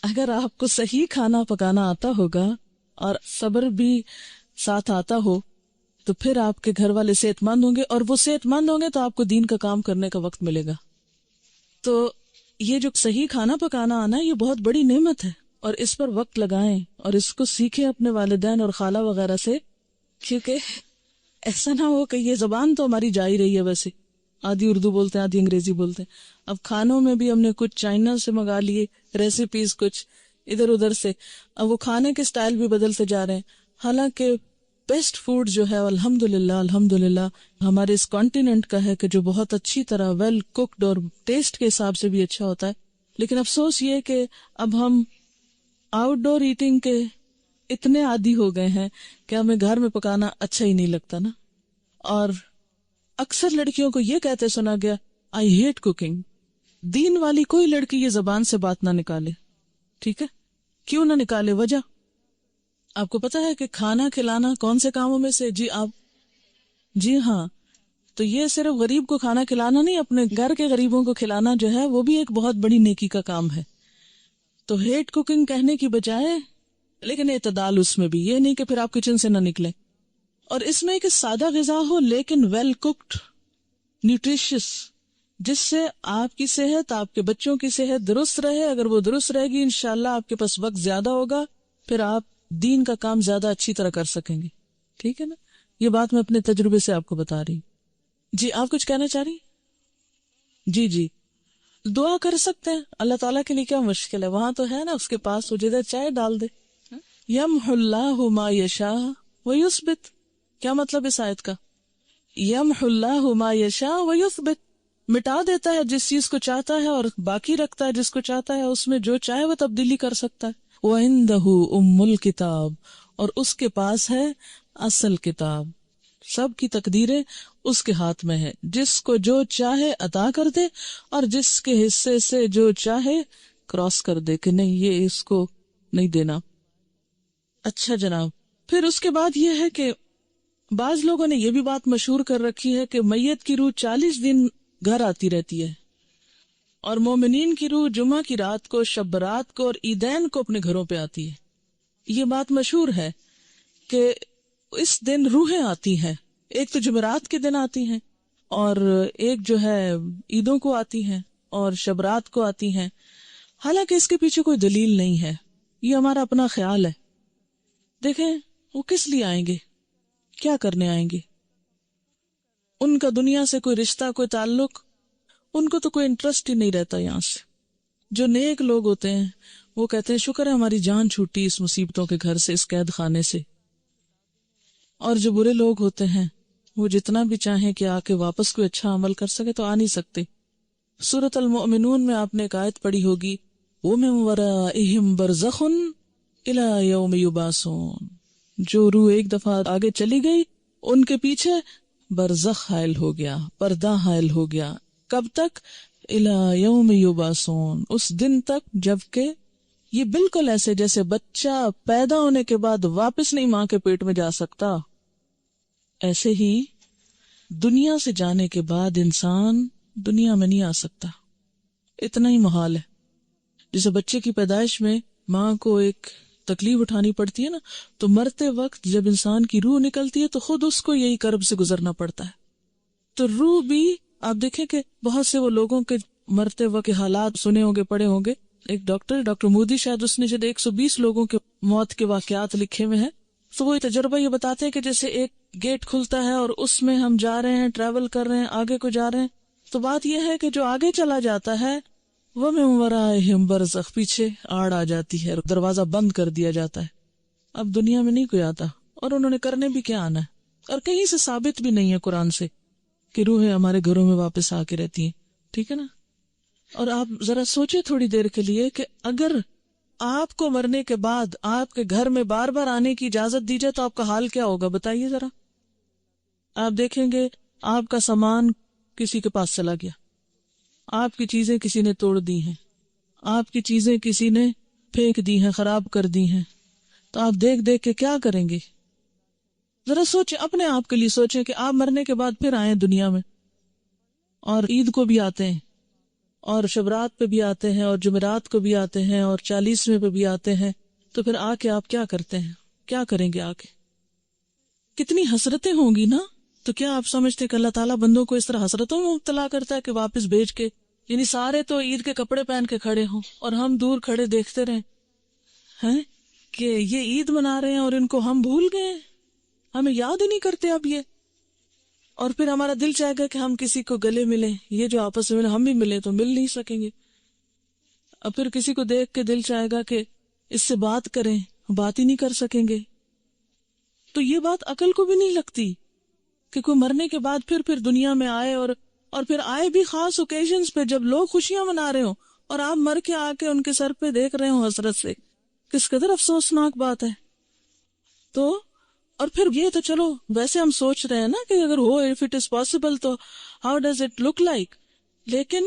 اگر آپ کو صحیح کھانا پکانا آتا ہوگا اور صبر بھی ساتھ آتا ہو تو پھر آپ کے گھر والے صحت مند ہوں گے، اور وہ صحت مند ہوں گے تو آپ کو دین کا کام کرنے کا وقت ملے گا. تو یہ جو صحیح کھانا پکانا آنا یہ بہت بڑی نعمت ہے، اور اس پر وقت لگائیں اور اس کو سیکھیں اپنے والدین اور خالہ وغیرہ سے. کیونکہ ایسا نہ ہو کہ یہ زبان تو ہماری جا ہی رہی ہے، ویسے آدھی اردو بولتے ہیں آدھی انگریزی بولتے ہیں. اب کھانوں میں بھی ہم نے کچھ چائنا سے منگا لیے ریسیپیز، کچھ ادھر ادھر سے. اب وہ کھانے کے سٹائل بھی بدلتے جا رہے ہیں. حالانکہ بیسٹ فوڈ جو ہے الحمدللہ ہمارے اس کانٹیننٹ کا ہے کہ جو بہت اچھی طرح ویل کوکڈ اور ٹیسٹ کے حساب سے بھی اچھا ہوتا ہے. لیکن افسوس یہ کہ اب ہم آؤٹ ڈور ایٹنگ کے اتنے عادی ہو گئے ہیں کہ ہمیں گھر میں پکانا اچھا ہی نہیں لگتا نا. اور اکثر لڑکیوں کو یہ کہتے سنا گیا آئی ہیٹ کوکنگ. دین والی کوئی لڑکی یہ زبان سے بات نہ نکالے. ٹھیک ہے، کیوں نہ نکالے؟ وجہ آپ کو پتا ہے کہ کھانا کھلانا کون سے کاموں میں سے؟ جی ہاں، تو یہ صرف غریب کو کھانا کھلانا نہیں، اپنے گھر کے غریبوں کو کھلانا جو ہے وہ بھی ایک بہت بڑی نیکی کا کام ہے. تو ہیٹ کوکنگ کہنے کی بجائے، لیکن اعتدال اس میں بھی، یہ نہیں کہ پھر آپ کچن سے نہ نکلیں. اور اس میں ایک سادہ غذا ہو لیکن ویل کوکڈ، نیوٹریشس، جس سے آپ کی صحت، آپ کے بچوں کی صحت درست رہے. اگر وہ درست رہے گی انشاءاللہ آپ کے پاس وقت زیادہ ہوگا، پھر آپ دین کا کام زیادہ اچھی طرح کر سکیں گے. ٹھیک ہے نا؟ یہ بات میں اپنے تجربے سے آپ کو بتا رہی. جی آپ کچھ کہنا چاہ رہی؟ جی دعا کر سکتے ہیں. اللہ تعالیٰ کے لیے کیا مشکل ہے؟ وہاں تو ہے نا اس کے پاس، وہ جدھر چاہے ڈال دے. یمحو اللہ ما یشاء ویثبت. کیا مطلب اس آیت کا؟ یمحو اللہ ما یشاء ویثبت، مٹا دیتا ہے جس چیز کو چاہتا ہے اور باقی رکھتا ہے جس کو چاہتا ہے، اس میں جو چاہے وہ تبدیلی کر سکتا ہے۔ وَعِندَهُ أُمُّ الْكِتَابِ، اور اس کے پاس ہے اصل کتاب، سب کی تقدیریں اس کے ہاتھ میں ہے، جس کو جو چاہے عطا کر دے اور جس کے حصے سے جو چاہے کراس کر دے کہ نہیں یہ اس کو نہیں دینا۔ اچھا جناب، پھر اس کے بعد یہ ہے کہ بعض لوگوں نے یہ بھی بات مشہور کر رکھی ہے کہ میت کی روح 40 دن گھر آتی رہتی ہے، اور مومنین کی روح جمعہ کی رات کو، شب برات کو اور عیدین کو اپنے گھروں پہ آتی ہے۔ یہ بات مشہور ہے کہ اس دن روحیں آتی ہیں، ایک تو جمعرات کے دن آتی ہیں اور ایک جو ہے عیدوں کو آتی ہیں اور شب رات کو آتی ہیں، حالانکہ اس کے پیچھے کوئی دلیل نہیں ہے، یہ ہمارا اپنا خیال ہے۔ دیکھیں وہ کس لیے آئیں گے، کیا کرنے آئیں گے، ان کا دنیا سے کوئی رشتہ، کوئی تعلق، ان کو تو کوئی انٹرسٹ ہی نہیں رہتا یہاں سے۔ جو نیک لوگ ہوتے ہیں وہ کہتے ہیں شکر ہے ہماری جان چھوٹی اس مصیبتوں کے گھر سے، اس قید خانے سے، اور جو برے لوگ ہوتے ہیں وہ جتنا بھی چاہیں کہ آ کے واپس کوئی اچھا عمل کر سکے تو آ نہیں سکتے۔ سورۃ المؤمنون میں آپ نے ایک آیت پڑھی ہوگی، وَمِن وَرَائِهِمْ بَرْزَخٌ إِلَى يَوْمِ يُبْعَثُونَ، جو روح ایک دفعہ آگے چلی گئی ان کے پیچھے برزخ حائل ہو گیا، پردہ حائل ہو گیا، کب تک؟ إِلَى يَوْمِ يُبْعَثُونَ، اس دن تک جبکہ یہ بالکل ایسے جیسے بچہ پیدا ہونے کے بعد واپس نہیں ماں کے پیٹ میں جا سکتا، ایسے ہی دنیا سے جانے کے بعد انسان دنیا میں نہیں آ سکتا، اتنا ہی محال ہے۔ جیسے بچے کی پیدائش میں ماں کو ایک تکلیف اٹھانی پڑتی ہے نا، تو مرتے وقت جب انسان کی روح نکلتی ہے تو خود اس کو یہی کرب سے گزرنا پڑتا ہے۔ تو روح بھی آپ دیکھیں کہ بہت سے وہ لوگوں کے مرتے وقت کے حالات سنے ہوں گے، پڑھے ہوں گے۔ ایک ڈاکٹر مودی شاید اس نے جب 120 لوگوں کے موت کے واقعات لکھے ہوئے ہیں، تو وہ تجربہ یہ بتاتے ہیں کہ جیسے ایک گیٹ کھلتا ہے اور اس میں ہم جا رہے ہیں، ٹریول کر رہے ہیں، آگے کو جا رہے ہیں، تو بات یہ ہے کہ جو آگے چلا جاتا ہے وہ مِن وَرَائِهِمْ بَرْزَخ، پیچھے آڑ آ جاتی ہے، دروازہ بند کر دیا جاتا ہے، اب دنیا میں نہیں کوئی آتا، اور انہوں نے کرنے بھی کیا آنا ہے، اور کہیں سے ثابت بھی نہیں ہے قرآن سے کہ روحیں ہمارے گھروں میں واپس آ کے رہتی ہیں، ٹھیک ہے نا۔ اور آپ ذرا سوچیں تھوڑی دیر کے لیے کہ اگر آپ کو مرنے کے بعد آپ کے گھر میں بار بار آنے کی اجازت دی جائے تو آپ کا حال کیا ہوگا، بتائیے ذرا۔ آپ دیکھیں گے آپ کا سامان کسی کے پاس چلا گیا، آپ کی چیزیں کسی نے توڑ دی ہیں، آپ کی چیزیں کسی نے پھینک دی ہیں، خراب کر دی ہیں، تو آپ دیکھ دیکھ کے کیا کریں گے؟ ذرا سوچیں، اپنے آپ کے لیے سوچیں کہ آپ مرنے کے بعد پھر آئیں دنیا میں، اور عید کو بھی آتے ہیں اور شبرات پہ بھی آتے ہیں اور جمعرات کو بھی آتے ہیں اور 40ویں پہ بھی آتے ہیں، تو پھر آ کے آپ کیا کرتے ہیں، کیا کریں گے؟ آ کے کتنی حسرتیں ہوں گی نا۔ تو کیا آپ سمجھتے کہ اللہ تعالیٰ بندوں کو اس طرح حسرتوں میں مبتلا کرتا ہے کہ واپس بھیج کے، یعنی سارے تو عید کے کپڑے پہن کے کھڑے ہوں اور ہم دور کھڑے دیکھتے رہیں ہیں کہ یہ عید منا رہے ہیں اور ان کو ہم بھول گئے، ہمیں یاد ہی نہیں کرتے اب یہ، اور پھر ہمارا دل چاہے گا کہ ہم کسی کو گلے ملیں، یہ جو آپس میں ہم بھی ملیں تو مل نہیں سکیں گے، اور پھر کسی کو دیکھ کے دل چاہے گا کہ اس سے بات کریں، بات ہی نہیں کر سکیں گے۔ تو یہ بات عقل کو بھی نہیں لگتی کہ کوئی مرنے کے بعد پھر دنیا میں آئے، اور پھر آئے بھی خاص اوکیزنز پہ جب لوگ خوشیاں منا رہے ہوں اور آپ مر کے آ کے ان کے سر پہ دیکھ رہے ہوں حسرت سے، کس قدر افسوسناک بات ہے۔ تو اور پھر یہ تو چلو ویسے ہم سوچ رہے ہیں نا کہ اگر ہو if it is possible تو how does it look like، لیکن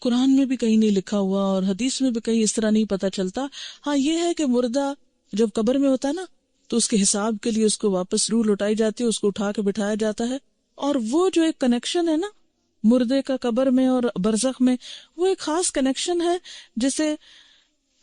قرآن میں بھی کہیں نہیں لکھا ہوا اور حدیث میں بھی کہیں اس طرح نہیں پتا چلتا۔ ہاں یہ ہے کہ مردہ جب قبر میں ہوتا ہے نا تو اس کے حساب کے لیے اس کو واپس روح لوٹائی جاتی ہے، اس کو اٹھا کے بٹھایا جاتا ہے، اور وہ جو ایک کنیکشن ہے نا مردے کا قبر میں اور برزخ میں، وہ ایک خاص کنیکشن ہے، جیسے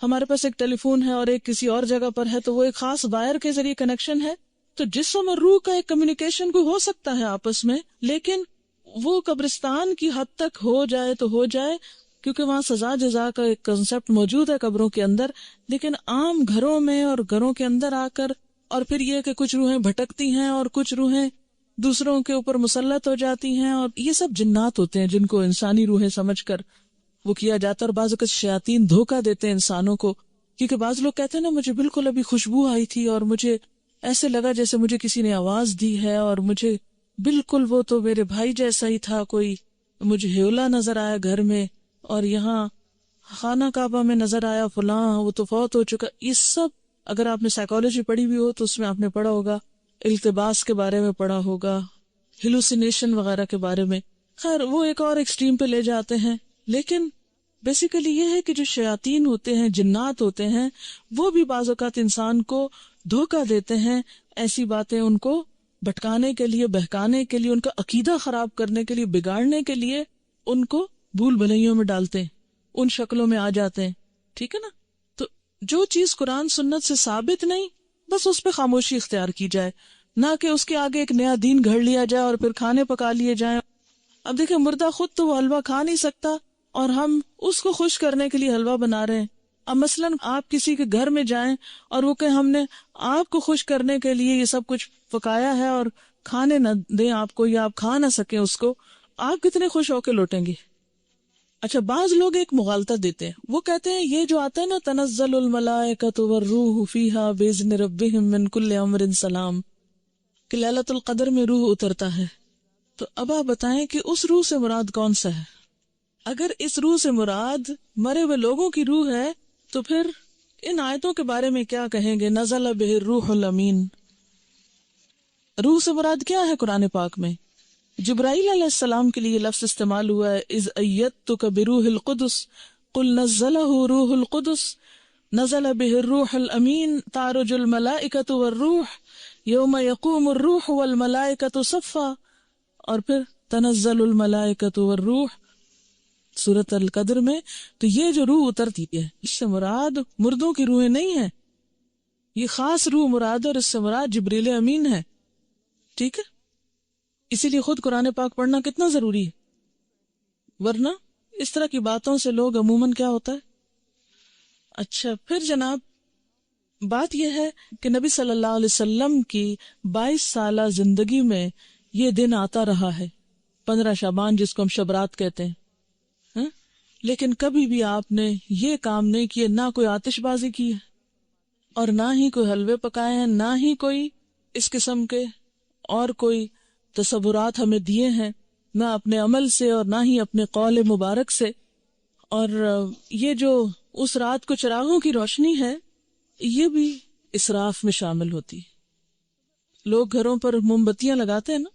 ہمارے پاس ایک ٹیلی فون ہے اور ایک کسی اور جگہ پر ہے تو وہ ایک خاص وائر کے ذریعے کنیکشن ہے، تو جسم اور روح کا ایک کمیونیکیشن کوئی ہو سکتا ہے آپس میں، لیکن وہ قبرستان کی حد تک ہو جائے تو ہو جائے، کیونکہ وہاں سزا جزا کا ایک کنسپٹ موجود ہے قبروں کے اندر، لیکن عام گھروں میں اور گھروں کے اندر آ کر، اور پھر یہ کہ کچھ روحیں بھٹکتی ہیں اور کچھ روحیں دوسروں کے اوپر مسلط ہو جاتی ہیں، اور یہ سب جنات ہوتے ہیں جن کو انسانی روحیں سمجھ کر وہ کیا جاتا ہے، اور بعض اوقات شیاطین دھوکہ دیتے ہیں انسانوں کو، کیونکہ بعض لوگ کہتے ہیں نا مجھے بالکل ابھی خوشبو آئی تھی اور مجھے ایسے لگا جیسے مجھے کسی نے آواز دی ہے، اور مجھے بالکل وہ تو میرے بھائی جیسا ہی تھا کوئی، مجھے ہیولا نظر آیا گھر میں، اور یہاں خانہ کعبہ میں نظر آیا فلاں، وہ تو فوت ہو چکا. یہ سب اگر آپ نے سائیکالوجی پڑھی بھی ہو تو اس میں آپ نے پڑھا ہوگا، التباس کے بارے میں پڑھا ہوگا، ہیلوسینیشن وغیرہ کے بارے میں. خیر وہ ایک اور ایکسٹریم پہ لے جاتے ہیں، لیکن بیسیکلی یہ ہے کہ جو شیاطین ہوتے ہیں، جنات ہوتے ہیں، وہ بھی بعض اوقات انسان کو دھوکہ دیتے ہیں، ایسی باتیں ان کو بھٹکانے کے لیے، بہکانے کے لیے، ان کا عقیدہ خراب کرنے کے لیے، بگاڑنے کے لیے ان کو بھول بھلائیوں میں ڈالتے ہیں، ان شکلوں میں آ جاتے ہیں. ٹھیک ہے نا؟ تو جو چیز قرآن سنت سے ثابت نہیں، بس اس پہ خاموشی اختیار کی جائے، نہ کہ اس کے آگے ایک نیا دین گھڑ لیا جائے اور پھر کھانے پکا لیے جائیں. اب دیکھیں، مردہ خود تو وہ حلوہ کھا نہیں سکتا اور ہم اس کو خوش کرنے کے لیے حلوہ بنا رہے ہیں. اب مثلاً آپ کسی کے گھر میں جائیں اور وہ کہ ہم نے آپ کو خوش کرنے کے لیے یہ سب کچھ پکایا ہے اور کھانے نہ دیں آپ کو، یا آپ کھا نہ سکیں اس کو، آپ کتنے خوش ہو کے لوٹیں گے؟ اچھا، بعض لوگ ایک مغالطہ دیتے ہیں، وہ کہتے ہیں یہ جو آتا ہے نا تنزل الملائکۃ والروح فیہا باذن ربہم من کل امر سلام، کہ لیلۃ القدر میں روح اترتا ہے. تو اب آپ بتائیں کہ اس روح سے مراد کون سا ہے؟ اگر اس روح سے مراد مرے ہوئے لوگوں کی روح ہے تو پھر ان آیتوں کے بارے میں کیا کہیں گے؟ نزل بہ الروح الامین، روح سے مراد کیا ہے قرآن پاک میں؟ جبرائیل علیہ السلام کے لیے یہ لفظ استعمال ہوا ہے، اذ ایدتک بروح القدس قل نزلہ روح القدس نزل بہ الروح الامین تعرج الملائکۃ والروح یوم یقوم الروح والملائکۃ صفا، اور پھر تنزل الملائکۃ والروح سورۃ القدر میں. تو یہ جو روح اترتی ہے اس سے مراد مردوں کی روحیں نہیں ہیں، یہ خاص روح مراد ہے، اور اس سے مراد جبریل امین ہے. ٹھیک ہے، اسی لیے خود قرآن پاک پڑھنا کتنا ضروری ہے، ورنہ اس طرح کی باتوں سے لوگ عموماً کیا ہوتا ہے. اچھا پھر جناب بات یہ ہے کہ نبی صلی اللہ علیہ وسلم کی 22 سالہ زندگی میں یہ دن آتا رہا ہے، 15 شعبان جس کو ہم شبرات کہتے ہیں، ہاں؟ لیکن کبھی بھی آپ نے یہ کام نہیں کیے، نہ کوئی آتش بازی کی ہے اور نہ ہی کوئی حلوے پکائے ہیں، نہ ہی کوئی اس قسم کے اور کوئی تصورات ہمیں دیے ہیں، نہ اپنے عمل سے اور نہ ہی اپنے قول مبارک سے. اور یہ جو اس رات کو چراغوں کی روشنی ہے یہ بھی اسراف میں شامل ہوتی ہے. لوگ گھروں پر موم بتیاں لگاتے ہیں نا،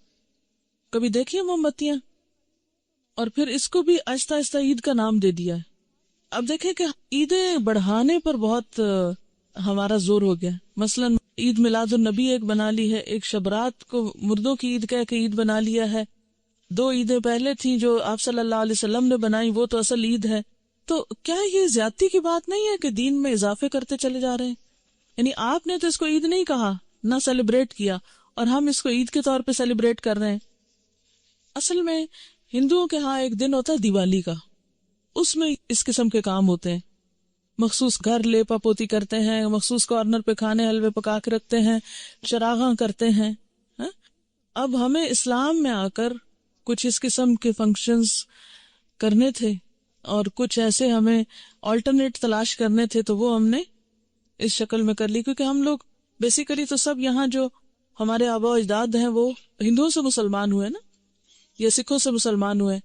کبھی دیکھیے موم بتیاں، اور پھر اس کو بھی آہستہ آہستہ عید کا نام دے دیا ہے. اب دیکھیں کہ عیدیں بڑھانے پر بہت ہمارا زور ہو گیا. مثلا عید میلاد النبی ایک بنا لی ہے، ایک شبرات کو مردوں کی عید کہہ کے عید بنا لیا ہے. 2 عیدیں پہلے تھیں جو آپ صلی اللہ علیہ وسلم نے بنائی، وہ تو اصل عید ہے. تو کیا یہ زیادتی کی بات نہیں ہے کہ دین میں اضافے کرتے چلے جا رہے ہیں؟ یعنی آپ نے تو اس کو عید نہیں کہا، نہ سیلیبریٹ کیا، اور ہم اس کو عید کے طور پہ سیلیبریٹ کر رہے ہیں. اصل میں ہندوؤں کے ہاں ایک دن ہوتا ہے دیوالی کا، اس میں اس قسم کے کام ہوتے ہیں. مخصوص گھر لیپا پوتی کرتے ہیں، مخصوص کارنر پہ کھانے حلوے پکا کے رکھتے ہیں، چراغاں کرتے ہیں. اب ہمیں اسلام میں آ کر کچھ اس قسم کے فنکشنز کرنے تھے اور کچھ ایسے ہمیں آلٹرنیٹ تلاش کرنے تھے، تو وہ ہم نے اس شکل میں کر لی. کیونکہ ہم لوگ بیسیکلی تو سب یہاں جو ہمارے آبا و اجداد ہیں وہ ہندوؤں سے مسلمان ہوئے نا، یا سکھوں سے مسلمان ہوئے،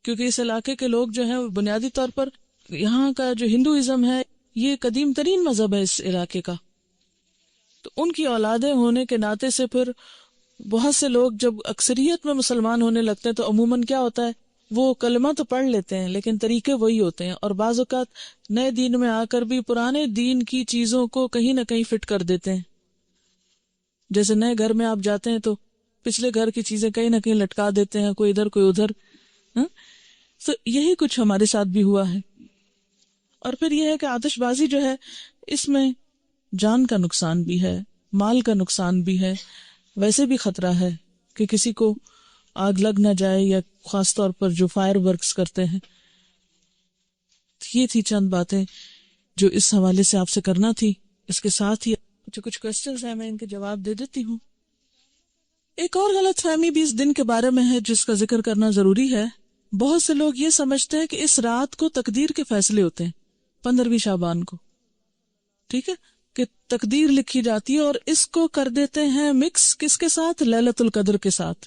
کیونکہ اس علاقے کے لوگ جو ہیں بنیادی طور پر یہاں کا جو ہندوازم ہے یہ قدیم ترین مذہب ہے اس علاقے کا. تو ان کی اولادیں ہونے کے ناطے سے پھر بہت سے لوگ جب اکثریت میں مسلمان ہونے لگتے ہیں تو عموماً کیا ہوتا ہے، وہ کلمہ تو پڑھ لیتے ہیں لیکن طریقے وہی ہوتے ہیں، اور بعض اوقات نئے دین میں آ کر بھی پرانے دین کی چیزوں کو کہیں نہ کہیں فٹ کر دیتے ہیں. جیسے نئے گھر میں آپ جاتے ہیں تو پچھلے گھر کی چیزیں کہیں نہ کہیں لٹکا دیتے ہیں، کوئی ادھر کوئی ادھر. تو یہی کچھ ہمارے ساتھ بھی ہوا ہے. اور پھر یہ ہے کہ آتش بازی جو ہے اس میں جان کا نقصان بھی ہے، مال کا نقصان بھی ہے، ویسے بھی خطرہ ہے کہ کسی کو آگ لگ نہ جائے، یا خاص طور پر جو فائر ورکس کرتے ہیں. یہ تھی چند باتیں جو اس حوالے سے آپ سے کرنا تھی. اس کے ساتھ ہی جو کچھ کوسچنز ہیں میں ان کے جواب دے دیتی ہوں. ایک اور غلط فہمی بھی اس دن کے بارے میں ہے جس کا ذکر کرنا ضروری ہے. بہت سے لوگ یہ سمجھتے ہیں کہ اس رات کو تقدیر کے فیصلے ہوتے ہیں، 15ویں شعبان کو، ٹھیک ہے، کہ تقدیر لکھی جاتی ہے، اور اس کو کر دیتے ہیں مکس کس کے ساتھ؟ لیلۃ القدر کے ساتھ.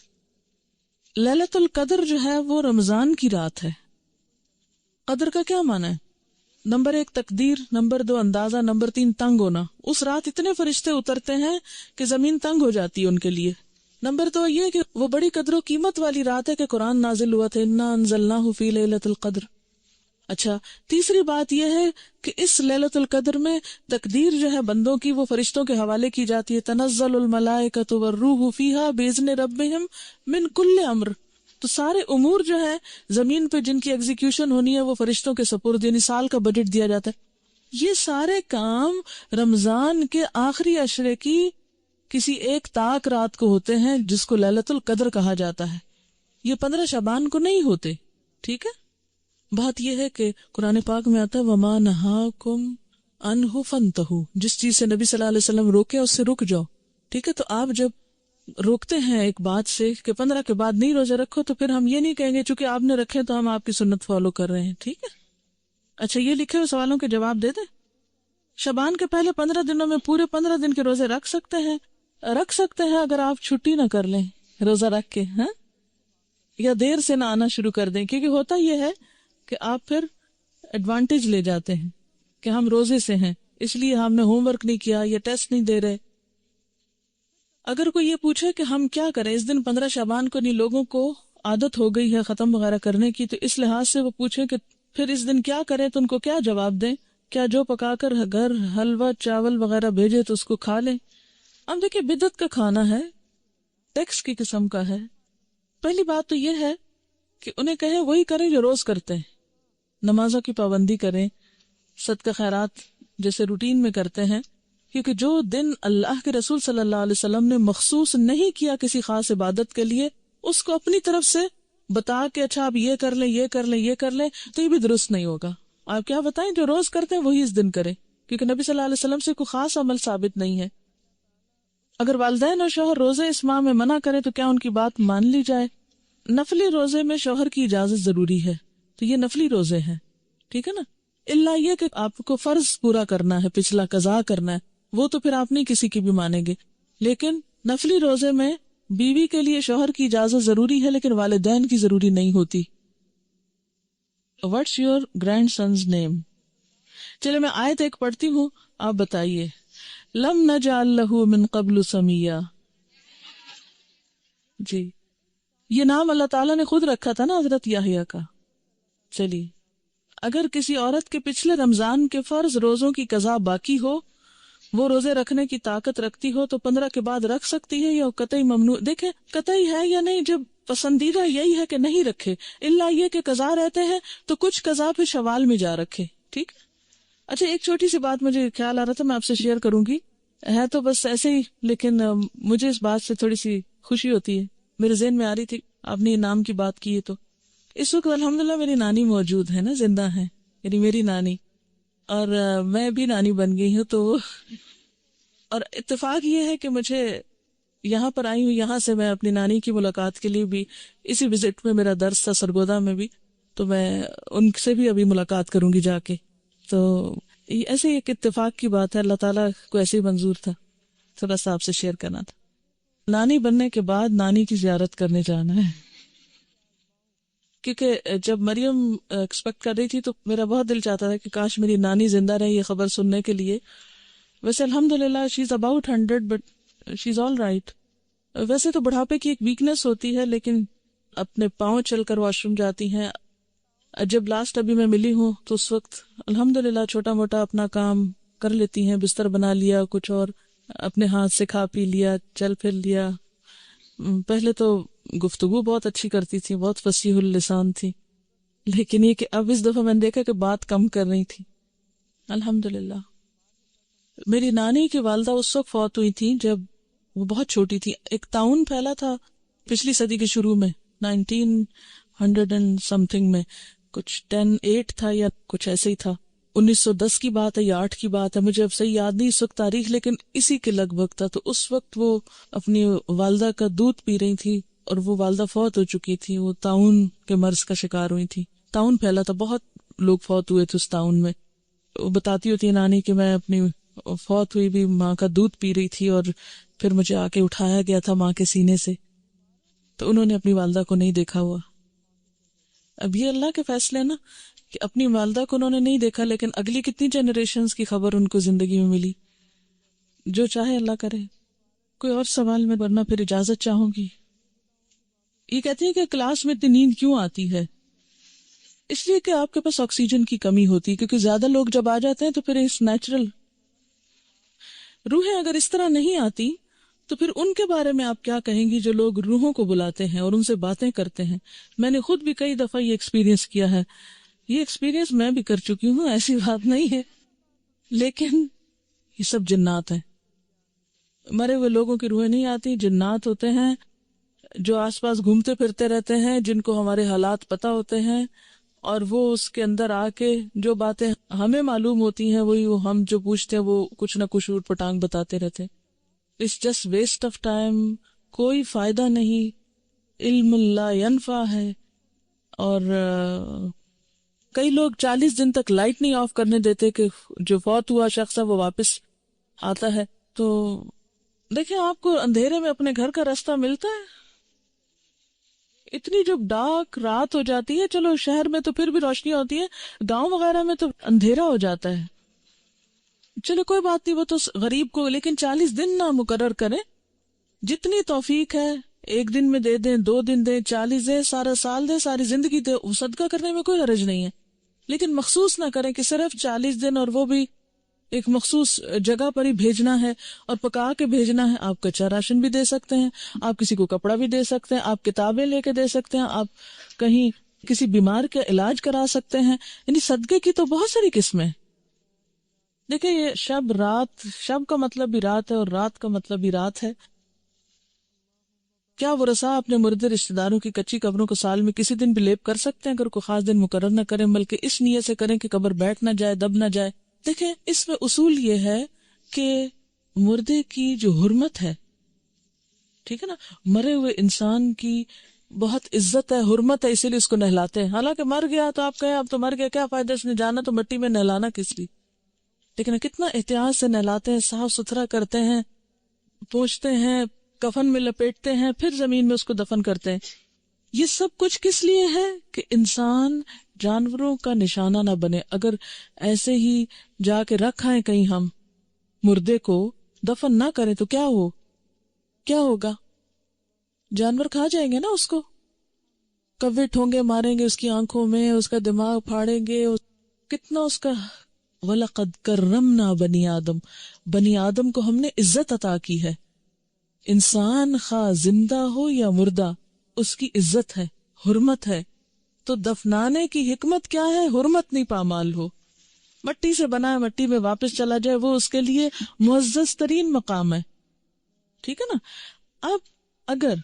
لیلۃ القدر جو ہے وہ رمضان کی رات ہے. قدر کا کیا معنی ہے؟ نمبر 1 تقدیر، نمبر 2 اندازہ، نمبر 3 تنگ ہونا. اس رات اتنے فرشتے اترتے ہیں کہ زمین تنگ ہو جاتی ہے ان کے لیے. نمبر 2 یہ کہ وہ بڑی قدر و قیمت والی رات ہے کہ قرآن نازل ہوا تھا، انا انزلناہ فی لیلۃ القدر. اچھا، تیسری بات یہ ہے کہ اس لیلۃ القدر میں تقدیر جو ہے بندوں کی وہ فرشتوں کے حوالے کی جاتی ہے. تنزل الملائکۃ والروح فیہا باذن ربہم من کل امر. تو سارے امور جو ہے زمین پہ جن کی ایگزیکیوشن ہونی ہے وہ فرشتوں کے سپرد، یعنی سال کا بجٹ دیا جاتا ہے. یہ سارے کام رمضان کے آخری عشرے کی کسی ایک طاق رات کو ہوتے ہیں جس کو لیلۃ القدر کہا جاتا ہے. یہ 15 شعبان کو نہیں ہوتے. ٹھیک ہے. بات یہ ہے کہ قرآن پاک میں آتا ہے وَمَا نَهَاكُمْ عَنْهُ فَانْتَهُوا. جس چیز سے نبی صلی اللہ علیہ وسلم روکے اس سے رک جاؤ. ٹھیک ہے. تو آپ جب روکتے ہیں ایک بات سے کہ 15 کے بعد نہیں روزے رکھو تو پھر ہم یہ نہیں کہیں گے چونکہ آپ نے رکھے تو ہم آپ کی سنت فالو کر رہے ہیں. ٹھیک ہے. اچھا، یہ لکھے ہوئے سوالوں کے جواب دے دیں. شعبان کے پہلے 15 دنوں میں پورے 15 دن کے روزے رکھ سکتے ہیں اگر آپ چھٹی نہ کر لیں روزہ رکھ کے، ہاں، یا دیر سے نہ آنا شروع کر دیں. کیونکہ ہوتا یہ ہے کہ آپ پھر ایڈوانٹیج لے جاتے ہیں کہ ہم روزے سے ہیں اس لیے ہم نے ہوم ورک نہیں کیا یا ٹیسٹ نہیں دے رہے. اگر کوئی یہ پوچھے کہ ہم کیا کریں اس دن 15 شعبان کو، نہیں لوگوں کو عادت ہو گئی ہے ختم وغیرہ کرنے کی، تو اس لحاظ سے وہ پوچھے کہ پھر اس دن کیا کریں تو ان کو کیا جواب دیں؟ کیا جو پکا کر گھر حلوہ چاول وغیرہ بھیجے تو اس کو کھا لیں؟ اب دیکھیں بدعت کا کھانا ہے، ٹیکس کی قسم کا ہے. پہلی بات تو یہ ہے کہ انہیں کہیں وہی کریں جو روز کرتے ہیں، نمازوں کی پابندی کریں، صدقہ خیرات جیسے روٹین میں کرتے ہیں. کیونکہ جو دن اللہ کے رسول صلی اللہ علیہ وسلم نے مخصوص نہیں کیا کسی خاص عبادت کے لیے، اس کو اپنی طرف سے بتا کے اچھا آپ یہ کر لیں یہ کر لیں یہ کر لیں تو یہ بھی درست نہیں ہوگا. آپ کیا بتائیں جو روز کرتے ہیں وہی اس دن کریں، کیونکہ نبی صلی اللہ علیہ وسلم سے کوئی خاص عمل ثابت نہیں ہے. اگر والدین اور شوہر روزے اس ماہ میں منع کریں تو کیا ان کی بات مان لی جائے؟ نفلی روزے میں شوہر کی اجازت ضروری ہے تو یہ نفلی روزے ہیں. ٹھیک ہے نا. اللہ یہ کہ آپ کو فرض پورا کرنا ہے، پچھلا قضا کرنا ہے، وہ تو پھر آپ نہیں کسی کی بھی مانیں گے. لیکن نفلی روزے میں بیوی کے لیے شوہر کی اجازت ضروری ہے لیکن والدین کی ضروری نہیں ہوتی. What's your grandson's name؟ چلے میں آیت ایک پڑھتی ہوں، آپ بتائیے. لم نجعل له من قبل سمیا. جی، یہ نام اللہ تعالیٰ نے خود رکھا تھا نا حضرت یحییٰ کا. چلیے، اگر کسی عورت کے پچھلے رمضان کے فرض روزوں کی قضا باقی ہو، وہ روزے رکھنے کی طاقت رکھتی ہو تو 15 کے بعد رکھ سکتی ہے یا قطعی ممنوع؟ دیکھیں قطعی ہے یا نہیں، جب پسندیدہ یہی ہے کہ نہیں رکھے، الا یہ کہ قضا رہتے ہیں تو کچھ قضا پھر شوال میں جا رکھے. ٹھیک. اچھا، ایک چھوٹی سی بات مجھے خیال آ رہا تھا میں آپ سے شیئر کروں گی، ہے تو بس ایسے ہی لیکن مجھے اس بات سے تھوڑی سی خوشی ہوتی ہے، میرے ذہن میں آ رہی تھی. آپ نے انعام کی بات کی ہے تو اس وقت الحمدللہ میری نانی موجود ہے نا، زندہ ہے، یعنی میری نانی، اور میں بھی نانی بن گئی ہوں. تو اور اتفاق یہ ہے کہ مجھے یہاں پر آئی ہوں، یہاں سے میں اپنی نانی کی ملاقات کے لیے بھی، اسی وزٹ میں میرا درس تھا سرگودا میں بھی، تو میں ان سے بھی ابھی ملاقات کروں گی جا کے. تو ایسے ایک اتفاق کی بات ہے، اللہ تعالیٰ کو ایسے ہی منظور تھا، تھوڑا سا آپ سے شیئر کرنا تھا. نانی بننے کے بعد نانی کی زیارت کرنے جانا ہے، کیونکہ جب مریم ایکسپیکٹ کر رہی تھی تو میرا بہت دل چاہتا تھا کہ کاش میری نانی زندہ رہی یہ خبر سننے کے لیے. ویسے الحمدللہ she is about 100 but she is all right. ویسے تو بڑھاپے کی ایک ویکنس ہوتی ہے لیکن اپنے پاؤں چل کر واش روم جاتی ہیں. جب لاسٹ ابھی میں ملی ہوں تو اس وقت الحمدللہ چھوٹا موٹا اپنا کام کر لیتی ہیں، بستر بنا لیا، کچھ اور اپنے ہاتھ سے کھا پی لیا، چل پھر لیا. پہلے تو گفتگو بہت اچھی کرتی تھی، بہت فصیح اللسان تھی، لیکن یہ کہ اب اس دفعہ میں نے دیکھا کہ بات کم کر رہی تھی. الحمدللہ. میری نانی کی والدہ اس وقت فوت ہوئی تھی جب وہ بہت چھوٹی تھی. ایک طاعون پھیلا تھا پچھلی صدی کے شروع میں، 1900 اینڈ سمتھنگ میں، کچھ 10-8 تھا یا کچھ ایسے ہی تھا. 1910 کی بات ہے یا 8 کی بات ہے، مجھے اب صحیح یاد نہیں اس وقت تاریخ، لیکن اسی کے لگ بھگ تھا. تو اس وقت وہ اپنی والدہ کا دودھ پی رہی تھی اور وہ والدہ فوت ہو چکی تھی، وہ طاعون کے مرض کا شکار ہوئی تھی. طاعون پھیلا تھا، بہت لوگ فوت ہوئے تھے اس طاعون میں. وہ بتاتی ہوتی ہے نانی کہ میں اپنی فوت ہوئی بھی ماں کا دودھ پی رہی تھی اور پھر مجھے آ کے اٹھایا گیا تھا ماں کے سینے سے. تو انہوں نے اپنی والدہ کو نہیں دیکھا ہوا. اب یہ اللہ کے فیصلے نا کہ اپنی والدہ کو انہوں نے نہیں دیکھا، لیکن اگلی کتنی جنریشنز کی خبر ان کو زندگی میں ملی. جو چاہے اللہ کرے. کوئی اور سوال میں، ورنہ پھر اجازت چاہوں گی. یہ کہتے ہیں کہ کلاس میں اتنی نیند کیوں آتی ہے؟ اس لیے کہ آپ کے پاس آکسیجن کی کمی ہوتی ہے، کیونکہ زیادہ لوگ جب آ جاتے ہیں تو پھر اس نیچرل. روحیں اگر اس طرح نہیں آتی تو پھر ان کے بارے میں آپ کیا کہیں گی جو لوگ روحوں کو بلاتے ہیں اور ان سے باتیں کرتے ہیں؟ میں نے خود بھی کئی دفعہ یہ ایکسپیرینس کیا ہے. یہ ایکسپیرینس میں بھی کر چکی ہوں، ایسی بات نہیں ہے، لیکن یہ سب جنات ہیں. مرے ہوئے لوگوں کی روحیں نہیں آتی، جنات ہوتے ہیں جو آس پاس گھومتے پھرتے رہتے ہیں، جن کو ہمارے حالات پتہ ہوتے ہیں، اور وہ اس کے اندر آ کے جو باتیں ہمیں معلوم ہوتی ہیں وہی وہ ہم جو پوچھتے ہیں وہ کچھ نہ کچھ اوٹ پٹانگ بتاتے رہتے ہیں. It's just waste of time, کوئی فائدہ نہیں. علم لا ینفع ہے. اور کئی لوگ 40 دن تک لائٹ نہیں آف کرنے دیتے کہ جو فوت ہوا شخص ہے وہ واپس آتا ہے. تو دیکھیں، آپ کو اندھیرے میں اپنے گھر کا راستہ ملتا ہے. اتنی جب ڈارک رات ہو جاتی ہے، چلو شہر میں تو پھر بھی روشنی ہوتی ہے، گاؤں وغیرہ میں تو اندھیرا ہو جاتا ہے. چلو کوئی بات نہیں، وہ تو غریب کو، لیکن 40 دن نہ مقرر کریں. جتنی توفیق ہے، 1 دن میں دے دیں، 2 دن دیں، 40 دیں، سارا سال دیں، ساری زندگی دیں، صدقہ کرنے میں کوئی حرج نہیں ہے. لیکن مخصوص نہ کریں کہ صرف 40 دن، اور وہ بھی ایک مخصوص جگہ پر ہی بھیجنا ہے اور پکا کے بھیجنا ہے. آپ کچا راشن بھی دے سکتے ہیں، آپ کسی کو کپڑا بھی دے سکتے ہیں، آپ کتابیں لے کے دے سکتے ہیں، آپ کہیں کسی بیمار کا علاج کرا سکتے ہیں. یعنی صدقے کی تو بہت ساری قسمیں. دیکھیں، یہ شب رات، شب کا مطلب بھی رات ہے اور رات کا مطلب بھی رات ہے. کیا ورثاء اپنے مردے رشتہ داروں کی کچی قبروں کو سال میں کسی دن بھی لیپ کر سکتے ہیں؟ اگر کوئی خاص دن مقرر نہ کریں، بلکہ اس نیت سے کریں کہ قبر بیٹھ نہ جائے، دب نہ جائے. دیکھیں، اس میں اصول یہ ہے کہ مردے کی جو حرمت ہے، ٹھیک ہے نا، مرے ہوئے انسان کی بہت عزت ہے، حرمت ہے، اسی لیے اس کو نہلاتے ہیں. حالانکہ مر گیا تو آپ کہیں اب تو مر گیا، کیا فائدہ اس نے جانا تو مٹی میں، نہلانا کس لیے؟ لیکن کتنا احتیاط سے نہلاتے ہیں، صاف ستھرا کرتے ہیں، پوچھتے ہیں، کفن میں لپیٹتے ہیں، پھر زمین میں اس کو دفن کرتے ہیں. یہ سب کچھ کس لیے ہے؟ کہ انسان جانوروں کا نشانہ نہ بنے. اگر ایسے ہی جا کے رکھ آئیں کہیں ہم مردے کو، دفن نہ کریں تو کیا ہوگا؟ جانور کھا جائیں گے نا اس کو، کوے ٹھونگے ماریں گے اس کی آنکھوں میں، اس کا دماغ پھاڑیں گے. کتنا اس کا وَلَقَدْ كَرَّمْنَا بَنِي آدم، بنی آدم کو ہم نے عزت عطا کی ہے. انسان خواہ زندہ ہو یا مردہ، اس کی عزت ہے، حرمت ہے. تو دفنانے کی حکمت کیا ہے؟ حرمت نہیں پامال ہو. مٹی سے بنا ہے، مٹی میں واپس چلا جائے، وہ اس کے لیے معزز ترین مقام ہے. ٹھیک ہے نا. اب اگر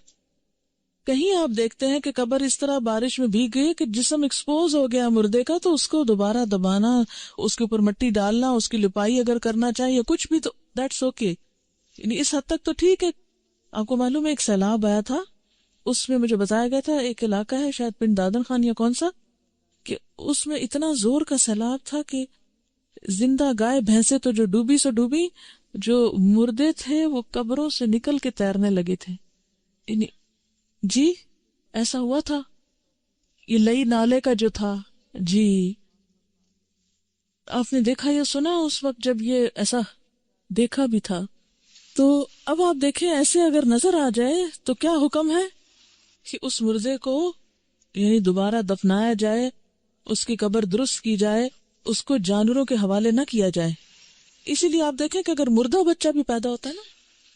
کہیں آپ دیکھتے ہیں کہ قبر اس طرح بارش میں بھیگ گئی کہ جسم ایکسپوز ہو گیا مردے کا، تو اس کو دوبارہ دبانا، اس کے اوپر مٹی ڈالنا، اس کی لپائی اگر کرنا چاہیے کچھ بھی، تو دیٹس اوکے. یعنی اس حد تک تو ٹھیک ہے. آپ کو معلوم ہے ایک سیلاب آیا تھا، اس میں مجھے بتایا گیا تھا ایک علاقہ ہے شاید پنڈ دادن خان یا کون سا، کہ اس میں اتنا زور کا سیلاب تھا کہ زندہ گائے بھینسیں تو جو ڈوبی سو ڈوبی، جو مردے تھے وہ قبروں سے نکل کے تیرنے لگے تھے. یعنی جی ایسا ہوا تھا. یہ لئی نالے کا جو تھا، جی آپ نے دیکھا یا سنا اس وقت جب یہ ایسا دیکھا بھی تھا. تو اب آپ دیکھیں ایسے اگر نظر آ جائے تو کیا حکم ہے کہ اس مردے کو یعنی دوبارہ دفنایا جائے، اس کی قبر درست کی جائے، اس کو جانوروں کے حوالے نہ کیا جائے. اسی لیے آپ دیکھیں کہ اگر مردہ بچہ بھی پیدا ہوتا ہے نا،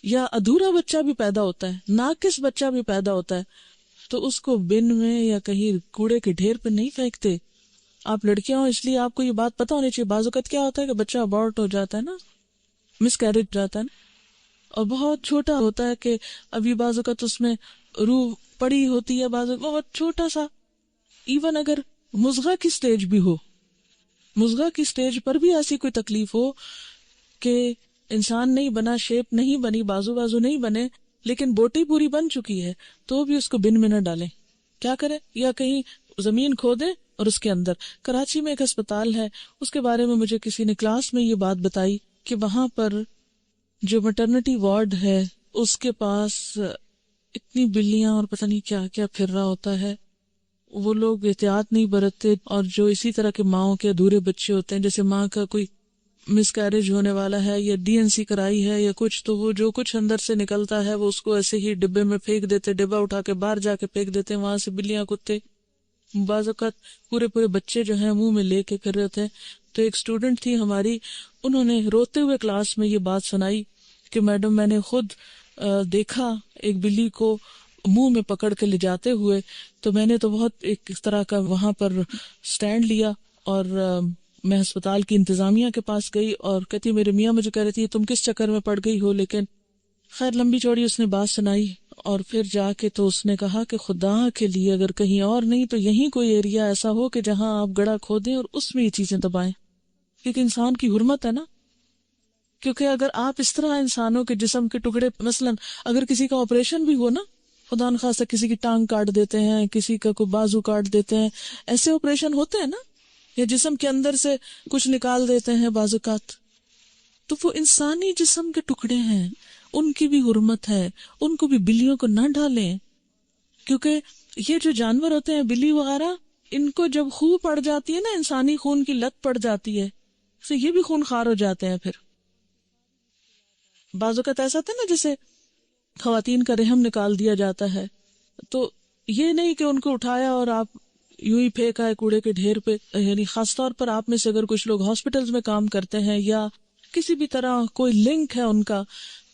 یا ادھورا بچہ بھی پیدا ہوتا ہے، ناقص بچہ بھی پیدا ہوتا ہے، تو اس کو بن میں یا کہیں کوڑے کے ڈھیر پہ نہیں پھینکتے. آپ لڑکیاں ہو اس لیے آپ کو یہ بات پتہ ہونی چاہیے. بعض اوقات کیا ہوتا ہے کہ بچہ ابورٹ ہو جاتا ہے نا، مس کیریج جاتا ہے نا، اور بہت چھوٹا ہوتا ہے کہ ابھی بعض اوقات اس میں روح پڑی ہوتی ہے، بعض اوقات بہت چھوٹا سا. ایون اگر مضغہ کی سٹیج بھی ہو، مضغہ کی سٹیج پر بھی ایسی کوئی تکلیف ہو کہ انسان نہیں بنا، شیپ نہیں بنی، بازو نہیں بنے، لیکن بوٹی پوری بن چکی ہے، تو بھی اس کو بن میں نہ ڈالیں. کیا کریں؟ یا کہیں زمین کھودیں اور اس کے اندر. کراچی میں ایک ہسپتال ہے، اس کے بارے میں مجھے کسی نے کلاس میں یہ بات بتائی کہ وہاں پر جو میٹرنٹی وارڈ ہے اس کے پاس اتنی بلیاں اور پتہ نہیں کیا کیا پھر رہا ہوتا ہے. وہ لوگ احتیاط نہیں برتتے، اور جو اسی طرح کے ماؤں کے ادھورے بچے ہوتے ہیں، جیسے ماں کا کوئی مس کیریج ہونے والا ہے یا ڈی این سی کرائی ہے یا کچھ، تو وہ جو کچھ اندر سے نکلتا ہے وہ اس کو ایسے ہی ڈبے میں پھینک دیتے، ڈبہ اٹھا کے باہر جا کے پھینک دیتے ہیں، وہاں سے بلیاں کتے بعض اوقات پورے پورے بچے جو ہیں منہ میں لے کے پھر رہے ہوتے ہیں. تو ایک اسٹوڈنٹ تھی ہماری، انہوں نے روتے ہوئے کلاس میں یہ بات سنائی کہ میڈم میں نے خود دیکھا ایک بلی کو منہ میں پکڑ کے لے جاتے ہوئے، تو میں نے تو بہت ایک اس طرح کا وہاں پر سٹینڈ لیا، اور میں ہسپتال کی انتظامیہ کے پاس گئی، اور کہتی میرے میاں مجھے کہہ رہی تھی تم کس چکر میں پڑ گئی ہو، لیکن خیر لمبی چوڑی اس نے بات سنائی. اور پھر جا کے تو اس نے کہا کہ خدا کے لیے اگر کہیں اور نہیں تو یہیں کوئی ایریا ایسا ہو کہ جہاں آپ گڑھا کھودیں اور اس میں یہ چیزیں دبائیں، کیونکہ انسان کی حرمت ہے نا. کیونکہ اگر آپ اس طرح انسانوں کے جسم کے ٹکڑے، مثلا اگر کسی کا آپریشن بھی ہو نا، خدا نخواستہ کسی کی ٹانگ کاٹ دیتے ہیں، کسی کا کوئی بازو کاٹ دیتے ہیں، ایسے آپریشن ہوتے ہیں نا، یا جسم کے اندر سے کچھ نکال دیتے ہیں بعض اوقات، تو وہ انسانی جسم کے ٹکڑے ہیں، ان کی بھی حرمت ہے، ان کو بھی بلیوں کو نہ ڈالیں. کیونکہ یہ جو جانور ہوتے ہیں بلی وغیرہ، ان کو جب خون پڑ جاتی ہے نا، انسانی خون کی لت پڑ جاتی ہے، تو یہ بھی خون خوار ہو جاتے ہیں. پھر بعض اوقات ایسا ہوتا ہے نا جیسے خواتین کا رحم نکال دیا جاتا ہے، تو یہ نہیں کہ ان کو اٹھایا اور آپ یوں ہی پھینکا ہے کوڑے کے ڈھیر پہ. یعنی خاص طور پر آپ میں سے اگر کچھ لوگ ہاسپٹلز میں کام کرتے ہیں یا کسی بھی طرح کوئی لنک ہے ان کا،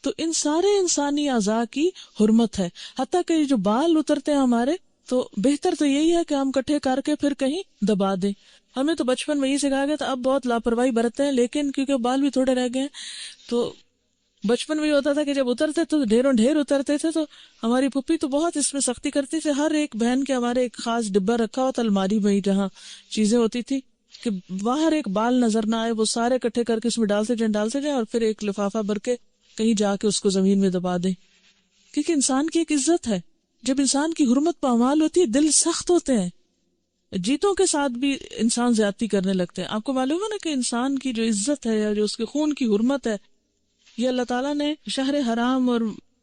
تو ان سارے انسانی اعضاء کی حرمت ہے. حتیٰ کہ جو بال اترتے ہیں ہمارے، تو بہتر تو یہی ہے کہ ہم کٹھے کر کے پھر کہیں دبا دیں. ہمیں تو بچپن میں یہ سکھایا گیا تھا، اب بہت لاپرواہی برتتے ہیں، لیکن کیونکہ بال بھی تھوڑے رہ گئے ہیں، تو بچپن میں یہ ہوتا تھا کہ جب اترتے تو ڈھیروں ڈھیر اترتے تھے، تو ہماری پھپھی تو بہت اس میں سختی کرتی تھی. ہر ایک بہن کے ہمارے ایک خاص ڈبہ رکھا ہوا تھا الماری میں، جہاں چیزیں ہوتی تھی کہ باہر ایک بال نظر نہ آئے، وہ سارے اکٹھے کر کے اس میں ڈالتے جائیں اور پھر ایک لفافہ بھر کے کہیں جا کے اس کو زمین میں دبا دیں. کیونکہ انسان کی ایک عزت ہے. جب انسان کی حرمت پامال ہوتی ہے دل سخت ہوتے ہیں. جیتوں کے ساتھ بھی انسان زیادتی کرنے لگتے ہیں. آپ کو معلوم ہے نا کہ انسان کی جو عزت ہے یا جو اس کے خون کی حرمت ہے، یہ اللہ تعالیٰ نے شہر حرام اور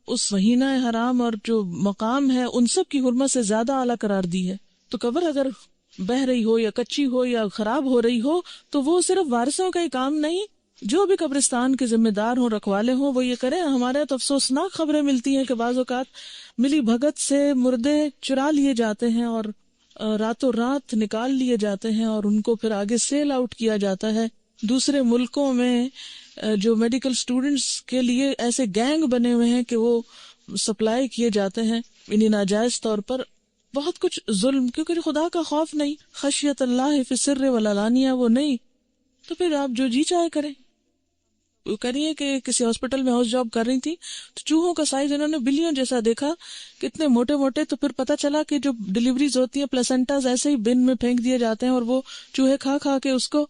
اس مہینہ حرام اور جو مقام ہے ان سب کی حرمت سے زیادہ اعلیٰ قرار دی ہے. تو قبر اگر بہہ رہی ہو یا کچی ہو یا خراب ہو رہی ہو تو وہ صرف وارثوں کا ہی کام نہیں، جو بھی قبرستان کے ذمہ دار ہوں، رکھوالے ہوں، وہ یہ کریں. ہمارے تو افسوسناک خبریں ملتی ہیں کہ بعض اوقات ملی بھگت سے مردے چرا لیے جاتے ہیں اور راتوں رات نکال لیے جاتے ہیں، اور ان کو پھر آگے سیل آؤٹ کیا جاتا ہے. دوسرے ملکوں میں جو میڈیکل سٹوڈنٹس کے لیے ایسے گینگ بنے ہوئے ہیں کہ وہ سپلائی کیے جاتے ہیں انہیں ناجائز طور پر. بہت کچھ ظلم، کیونکہ خدا کا خوف نہیں، خشیت اللہ فی السر والعلانیہ وہ نہیں، تو پھر آپ جو جی چاہے کریں. وہ کہہ رہی ہے کہ کسی ہاسپٹل میں ہاؤس جاب کر رہی تھی تو چوہوں کا سائز انہوں نے بلیوں جیسا دیکھا، کتنے موٹے موٹے. تو پھر پتا چلا کہ جو ڈیلیوریز ہوتی ہیں پلاسنٹاز ایسے ہی بن میں پھینک دیے جاتے ہیں، اور وہ چوہے کھا کھا کے اس کو.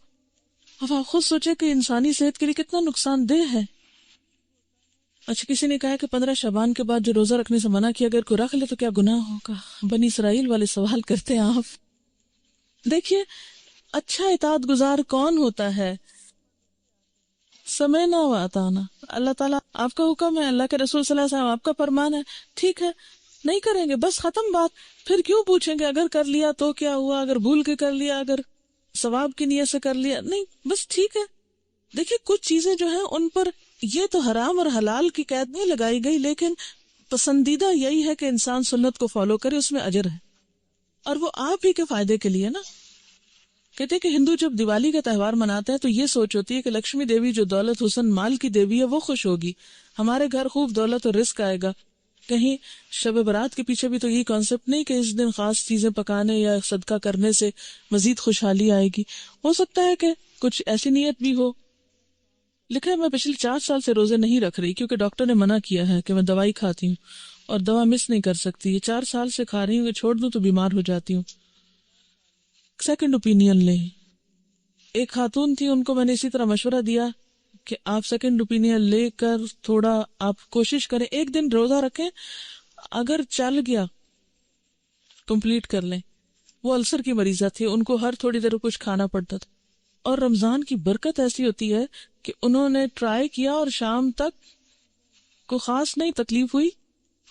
اب آپ خود سوچے کہ انسانی صحت کے لیے کتنا نقصان دہ ہے. اچھا، کسی نے کہا کہ 15 شعبان کے بعد جو روزہ رکھنے سے منع کیا، اگر کوئی رکھ لے تو کیا گناہ ہوگا؟ بنی اسرائیل والے سوال کرتے ہیں. آپ دیکھیے اچھا اطاعت گزار کون ہوتا ہے؟ سمعنا و اطعنا. اللہ تعالیٰ آپ کا حکم ہے، اللہ کے رسول صلی اللہ علیہ وسلم آپ کا فرمان ہے، ٹھیک ہے نہیں کریں گے بس ختم بات. پھر کیوں پوچھیں گے اگر کر لیا تو کیا ہوا، اگر بھول کے کر لیا، اگر ثواب کی نیت سے کر لیا، نہیں بس ٹھیک ہے. دیکھیے کچھ چیزیں جو ہیں ان پر یہ تو حرام اور حلال کی قید نہیں لگائی گئی، لیکن پسندیدہ یہی ہے کہ انسان سنت کو فالو کرے، اس میں اجر ہے، اور وہ آپ ہی کے فائدے کے لیے نا. کہتے ہیں کہ ہندو جب دیوالی کا تہوار مناتے ہیں تو یہ سوچ ہوتی ہے کہ لکشمی دیوی جو دولت حسن مال کی دیوی ہے وہ خوش ہوگی، ہمارے گھر خوب دولت اور رزق آئے گا. کہیں شب برات کے پیچھے بھی تو یہی کانسیپٹ نہیں کہ اس دن خاص چیزیں پکانے یا صدقہ کرنے سے مزید خوشحالی آئے گی. ہو سکتا ہے کہ کچھ ایسی نیت بھی ہو. لکھا ہے میں پچھلے 4 سال سے روزے نہیں رکھ رہی کیونکہ ڈاکٹر نے منع کیا ہے کہ میں دوائی کھاتی ہوں اور دوا مس نہیں کر سکتی. یہ 4 سال سے کھا رہی ہوں کہ چھوڑ دوں تو بیمار ہو جاتی ہوں. سیکنڈ اوپینین لیں. ایک خاتون تھی، ان کو میں نے اسی طرح مشورہ دیا کہ آپ سیکنڈ اوپینین لے کر تھوڑا آپ کوشش کریں، ایک دن روزہ رکھیں، اگر چل گیا کمپلیٹ کر لیں. وہ السر کی مریضہ تھی، ان کو ہر تھوڑی دیر کچھ کھانا پڑتا تھا، اور رمضان کی برکت ایسی ہوتی ہے کہ انہوں نے ٹرائی کیا اور شام تک کوئی خاص نہیں تکلیف ہوئی،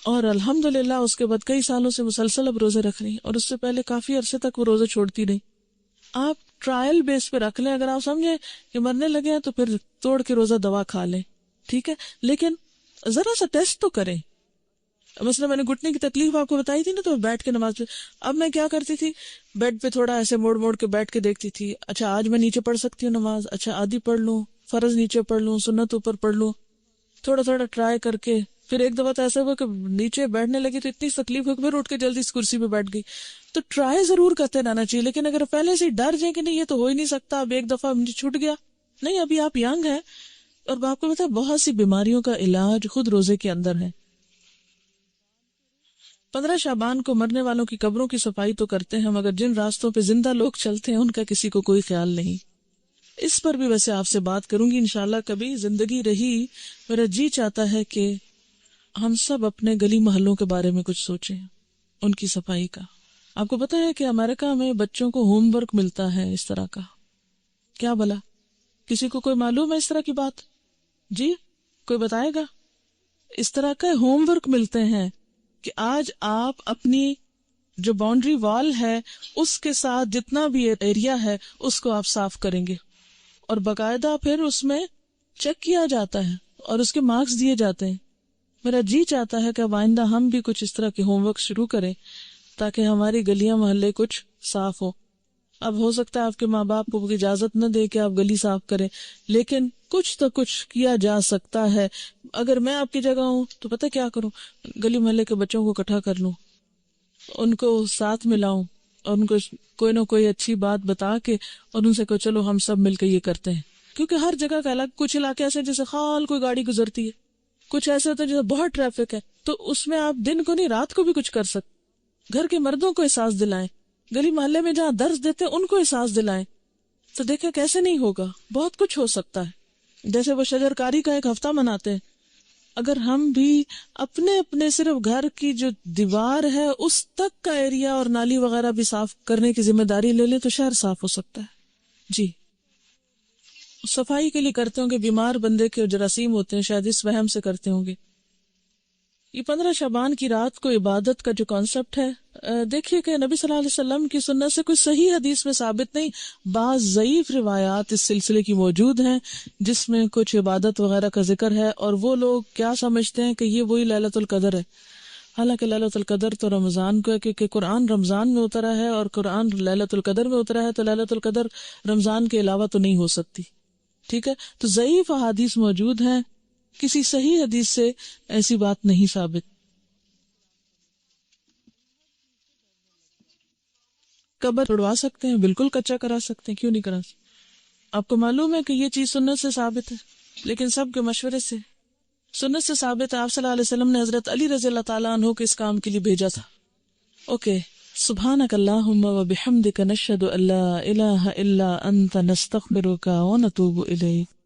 اور الحمدللہ اس کے بعد کئی سالوں سے مسلسل اب روزے رکھ رہی ہیں، اور اس سے پہلے کافی عرصے تک وہ روزے چھوڑتی رہی. آپ ٹرائل بیس پہ رکھ لیں، اگر آپ سمجھیں کہ مرنے لگے ہیں تو پھر توڑ کے روزہ دوا کھا لیں، ٹھیک ہے، لیکن ذرا سا ٹیسٹ تو کریں. مثلا میں نے گھٹنے کی تکلیف آپ کو بتائی تھی نا، تو بیٹھ کے نماز اب میں کیا کرتی تھی، بیڈ پہ تھوڑا ایسے موڑ موڑ کے بیٹھ کے دیکھتی تھی، اچھا آج میں نیچے پڑھ سکتی ہوں نماز، اچھا آدھی پڑھ لوں، فرض نیچے پڑھ لوں، سنت اوپر پڑھ لوں، تھوڑا تھوڑا ٹرائی کر کے. پھر ایک دفعہ تو ایسا ہوا کہ نیچے بیٹھنے لگی تو اتنی تکلیف ہوئی کہ پھر اٹھ کے جلدی اس کرسی پہ بیٹھ گئی. تو ٹرائی ضرور کرتے رہنا چاہیے، لیکن اگر پہلے سے ڈر جائیں کہ نہیں یہ تو ہو ہی نہیں سکتا، اب ایک دفعہ مجھے چھوٹ گیا، نہیں، ابھی آپ ینگ ہیں، اور آپ کو پتا ہے بہت سی بیماریوں کا علاج خود روزے کے اندر ہے. 15 شعبان کو مرنے والوں کی قبروں کی صفائی تو کرتے ہیں، مگر جن راستوں پہ زندہ لوگ چلتے ہیں ان کا کسی کو کوئی خیال نہیں. اس پر بھی ویسے آپ سے بات کروں گی انشاءاللہ، کبھی زندگی رہی. میرا جی چاہتا ہے کہ ہم سب اپنے گلی محلوں کے بارے میں کچھ سوچیں، ان کی صفائی کا. آپ کو پتا ہے کہ امریکہ میں بچوں کو ہوم ورک ملتا ہے اس طرح کا؟ کیا بلا کسی کو کوئی معلوم ہے اس طرح کی بات؟ جی کوئی بتائے گا؟ اس طرح کا ہوم ورک ملتے ہیں کہ آج آپ اپنی جو باؤنڈری وال ہے اس کے ساتھ جتنا بھی ایریا ہے اس کو آپ صاف کریں گے، اور باقاعدہ پھر اس میں چیک کیا جاتا ہے اور اس کے مارکس دیے جاتے ہیں. میرا جی چاہتا ہے کہ اب آئندہ ہم بھی کچھ اس طرح کے ہوم ورک شروع کریں تاکہ ہماری گلیاں محلے کچھ صاف ہو. اب ہو سکتا ہے آپ کے ماں باپ کو اجازت نہ دے کہ آپ گلی صاف کریں، لیکن کچھ تو کچھ کیا جا سکتا ہے. اگر میں آپ کی جگہ ہوں تو پتہ کیا کروں، گلی محلے کے بچوں کو اکٹھا کر لوں، ان کو ساتھ ملاؤں، اور ان کو کوئی نہ کوئی اچھی بات بتا کے اور ان سے کہو چلو ہم سب مل کے یہ کرتے ہیں. کیونکہ ہر جگہ کا الگ، کچھ علاقے ایسے جیسے خال کوئی گاڑی گزرتی ہے، کچھ ایسے ہوتا ہے جیسے بہت ٹریفک ہے، تو اس میں آپ دن کو نہیں رات کو بھی کچھ کر سکتے. گھر کے مردوں کو احساس دلائیں، گلی محلے میں جہاں درس دیتے ہیں ان کو احساس دلائیں، تو دیکھیں کیسے نہیں ہوگا، بہت کچھ ہو سکتا ہے. جیسے وہ شجر کاری کا ایک ہفتہ مناتے ہیں، اگر ہم بھی اپنے اپنے صرف گھر کی جو دیوار ہے اس تک کا ایریا اور نالی وغیرہ بھی صاف کرنے کی ذمہ داری لے لیں تو شہر صاف ہو سکتا ہے. جی صفائی کے لیے کرتے ہوں گے، بیمار بندے کے جراثیم ہوتے ہیں شاید اس وہم سے کرتے ہوں گے. یہ 15 شعبان کی رات کو عبادت کا جو کانسیپٹ ہے، دیکھیے کہ نبی صلی اللہ علیہ وسلم کی سنت سے کوئی صحیح حدیث میں ثابت نہیں، بعض ضعیف روایات اس سلسلے کی موجود ہیں جس میں کچھ عبادت وغیرہ کا ذکر ہے، اور وہ لوگ کیا سمجھتے ہیں کہ یہ وہی لیلۃ القدر ہے. حالانکہ لیلۃ القدر تو رمضان کو ہے، کیونکہ قرآن رمضان میں اترا ہے اور قرآن لیلۃ القدر میں اترا ہے، تو لیلۃ القدر رمضان کے علاوہ تو نہیں ہو سکتی. ٹھیک ہے، تو ضعیف احادیث موجود ہیں، کسی صحیح حدیث سے ایسی بات نہیں ثابت. قبر توڑوا سکتے ہیں، بالکل کچا کرا سکتے ہیں، کیوں نہیں کرا سکتے؟ آپ کو معلوم ہے کہ یہ چیز سنت سے ثابت ہے، لیکن سب کے مشورے سے سنت سے ثابت ہے. آپ صلی اللہ علیہ وسلم نے حضرت علی رضی اللہ تعالیٰ عنہ کو اس کام کے لیے بھیجا تھا. اوکے، سبحانک اللہم و بحمدک نشہد ان لا الہ الا انت نستغفرک و نتوب الیک.